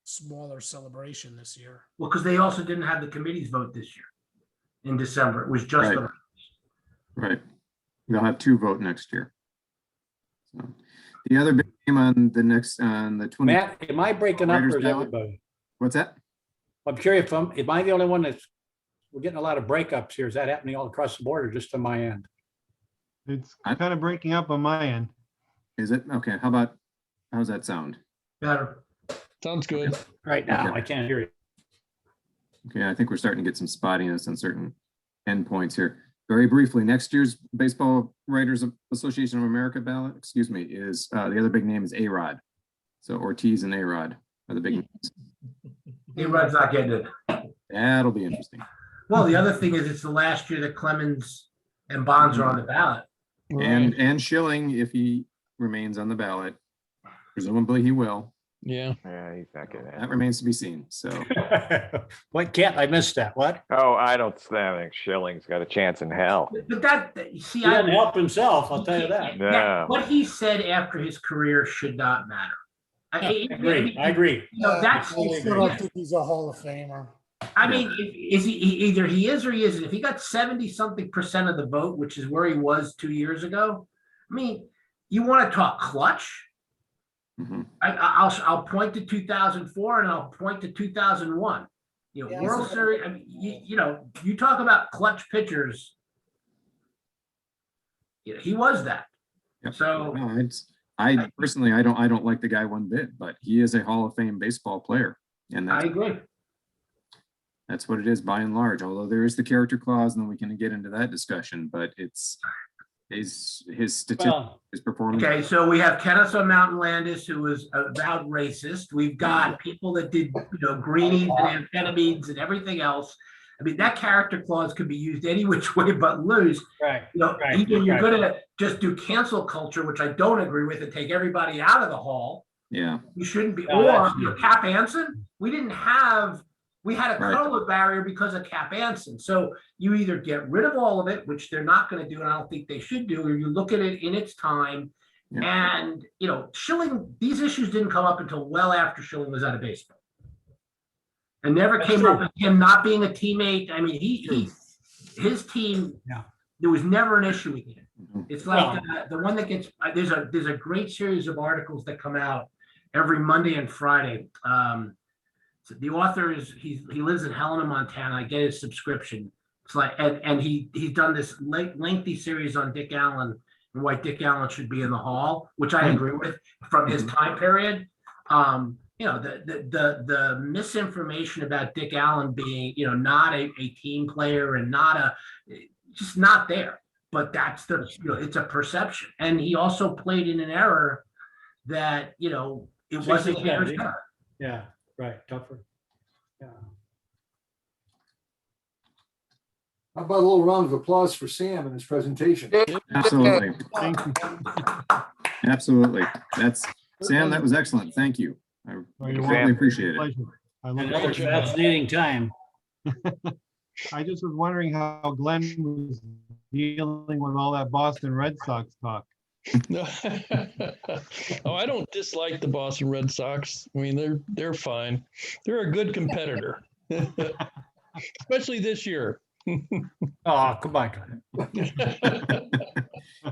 Smaller celebration this year. Well, because they also didn't have the committee's vote this year in December. It was just Right. Right. They'll have 2 vote next year. So, the other big game on the 20. Matt, am I breaking up Writers or is ballot? everybody? What's that? I'm curious, am I the only one we're getting a lot of breakups here? Is that happening all across the board or just on my end? It's kind of breaking up on my end. Is it? Okay. How's that sound? Better. Sounds good. Right now, Okay. I can't hear you. Okay, I think we're starting to get some spottiness on certain endpoints here. Very briefly, next year's Baseball Writers Association of America ballot, is the other big name is A-Rod. So Ortiz and A-Rod are the big names. A-Rod's not getting it. That'll be interesting. Well, the other thing is it's the last year that Clemens and Bonds are on the ballot. And Schilling, if he remains on the ballot, presumably he will. Yeah. Yeah, he's not getting That that. remains to be seen. So What can't I missed that? What? Oh, I think Schilling's got a chance in hell. But see, He doesn't help himself, I'll tell you that. No. What he said after his career should not matter. I agree. I still don't think he's a Hall of Famer. I mean, is he either he is or he isn't? If he got 70-something% of the vote, which is where he was 2 years ago, I mean, you want to talk clutch? mhm. I'll point to 2004 and I'll point to 2001. World Series. I mean, you talk about clutch pitchers. He was that. Yep. So No, I personally, I don't like the guy one bit, but he is a Hall of Fame baseball player. And I agree. that's what it is by and large, although there is the character clause and then we can get into that discussion, but it's his statistics, Well, his performance. Okay, so we have Kennesaw Mountain Landis, who was about racist. We've got people that did, greenies and amphetamines and everything else. I mean, that character clause could be used any which way but loose. right. Either you're gonna just do cancel culture, which I don't agree with, and take everybody out of the hall, Yeah, You shouldn't be, Yeah, or that's- Cap Anson, we had a Right. color barrier because of Cap Anson. So you either get rid of all of it, which they're not going to do, and I don't think they should do, or you look at it in its time. Yeah. And, Schilling, these issues didn't come up until well after Schilling was out of baseball. And never That's came true. up with him not being a teammate. I mean, his team, Yeah. there was never an issue with him. Mhm. It's like the one that gets, there's a great series of articles that come out every Monday and Friday. So the author he lives in Helena, Montana. I get his subscription. It's like, and he's done this lengthy series on Dick Allen and why Dick Allen should be in the Hall, which I agree with from his time period. The misinformation about Dick Allen being, not a team player and just not there. But that's it's a perception. And he also played in an era that, it wasn't his 60s, era. Yeah, right, tougher. Yeah. How about a little round of applause for Sam and his presentation? absolutely. Thank you. Absolutely. Sam, that was excellent. Thank you. I Well, you're greatly welcome. appreciate it. Pleasure. I look Another forward to that. fascinating time. I just was wondering how Glenn was dealing with all that Boston Red Sox talk. Oh, I don't dislike the Boston Red Sox. I mean, they're fine. They're a good competitor, especially this year. Oh, come on.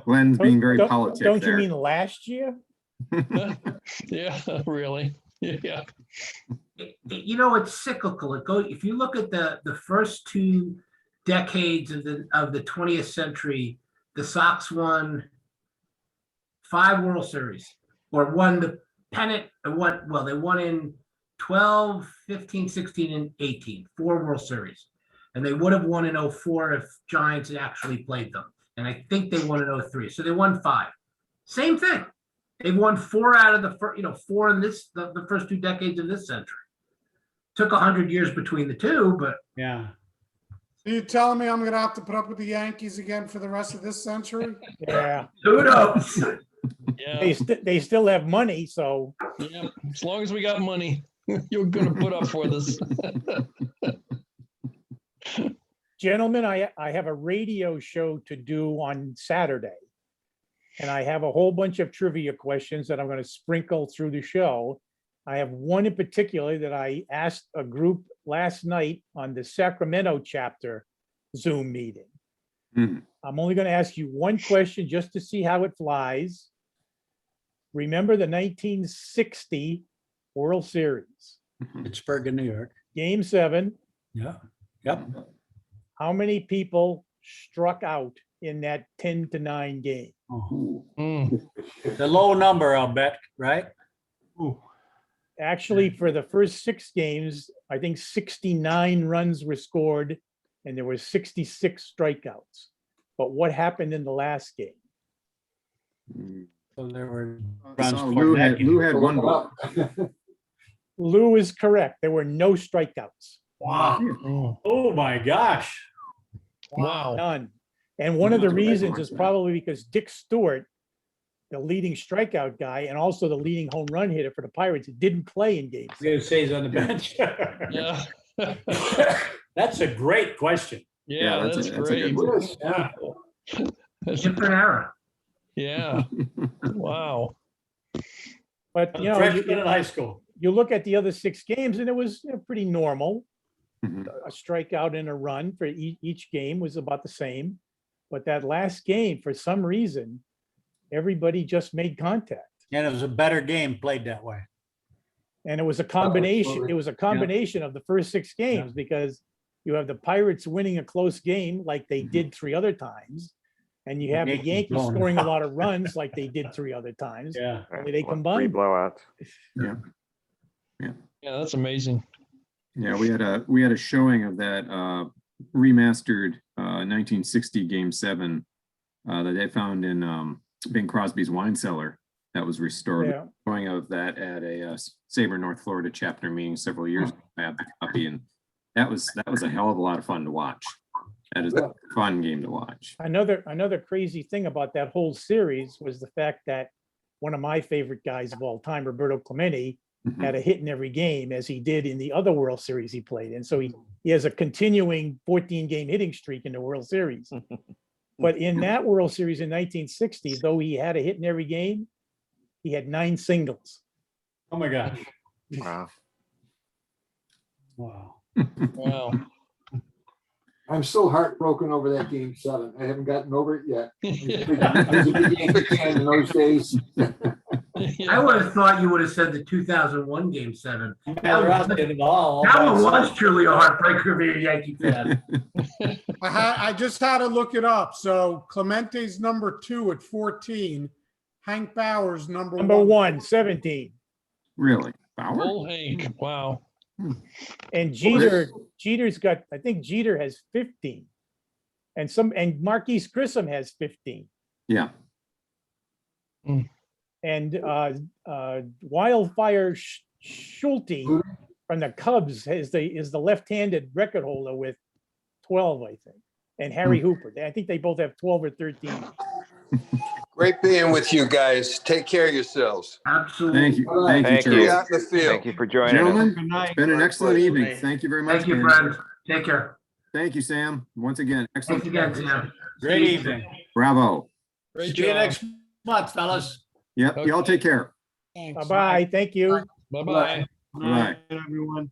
Glenn's being very Don't- politic Don't you there. mean last year? Yeah, really. Yeah. It's cyclical. If you look at the first 2 decades of the 20th century, the Sox won 5 World Series, or won the pennant. They won in 12, 15, 16, and 18, 4 World Series. And they would have won in 04 if Giants had actually played them. And I think they won in 03. So they won 5. Same thing. They've won 4 out of the first, 4 in the first 2 decades of this century. Took 100 years between the two, but Yeah. Are you telling me I'm gonna have to put up with the Yankees again for the rest of this century? Yeah, who knows? Yeah. they still have money, so Yeah. As long as we got money, you're gonna put up for this. gentlemen, I have a radio show to do on Saturday. And I have a whole bunch of trivia questions that I'm going to sprinkle through the show. I have one in particular that I asked a group last night on the Sacramento chapter Zoom meeting. Mhm. I'm only going to ask you one question just to see how it flies. Remember the 1960 World Series, Pittsburgh and New York. Game 7. Yeah. Yep. How many people struck out in that 10-9 game? Oh. Mm. The low number, I'll bet, right? Ooh, Actually, for the first 6 games, I think 69 runs were scored and there were 66 strikeouts. But what happened in the last game? So there were I runs saw for Lou that had, Lou game. had one vote. Lou is correct. There were no strikeouts, Wow. Oh, my gosh. Wow. none. And one of the reasons is probably because Dick Stewart, the leading strikeout guy and also the leading home run hitter for the Pirates, didn't play in games. I'm gonna say he's on the bench. Yeah. That's a great question. Yeah, that's that's a good great. one. Yeah. Different era. Yeah. Wow. But, Freshman in high school. you look at the other 6 games and it was pretty normal. Mhm. A strikeout and a run for each game was about the same. But that last game, for some reason, everybody just made contact. And it was a better game played that way. And it was a combination, absolutely. it was a combination of the first 6 games because you have the Pirates winning a close game like they did 3 other times. And you have the Yankees Yankees blowing scoring a them lot of runs like they did 3 other times. Yeah. Only they What, 3 combined. blowouts. Yeah, that's amazing. Yeah, we had a showing of that remastered 1960 Game 7 that they found in Bing Crosby's wine cellar that was restored. Yeah. Showing of that at a SABR North Florida chapter meeting several years ago. I have the copy, and that was a hell of a lot of fun to watch. That is a fun game to watch. Another crazy thing about that whole series was the fact that one of my favorite guys of all time, Roberto Clemente, had a hit in every game, as he did in the other World Series he played in. So he has a continuing 14-game hitting streak in the World Series. But in that World Series in 1960, though he had a hit in every game, he had 9 singles. Oh, my gosh. Wow. Wow. Wow. I'm still heartbroken over that game 7. I haven't gotten over it yet. It was a big Yankee fan in those days. I would have thought you would have said the 2001 Game 7. That That one was truly a heartbreaker for a Yankee fan. I just had to look it up. So Clemente's number 2 at 14. Hank Bauer's number Number 1, 17. Really? Bauer? Oh, Hank. Wow. And Jeter's got, I think Jeter has 15. And Marquise Grissom has 15. Yeah. And Wildfire Schulte from the Cubs is the left-handed record holder with 12, I think. And Harry Hooper. I think they both have 12 or 13. Great being with you guys. Take care of yourselves. Absolutely. Thank you. Thank you, Thank Charles. you. Out in the field. Thank you for joining us. Gentlemen, Good night. it's been an excellent evening. Thank you very much. Thank you, man. friend. Take care. Thank you, Sam. Once again, excellent. Thanks again, Sam. Great evening. Bravo. Great See you job. next month, fellas. Yep. Y'all take care. Thanks. Bye-bye. Thank you. Bye-bye. Bye. Good night, everyone.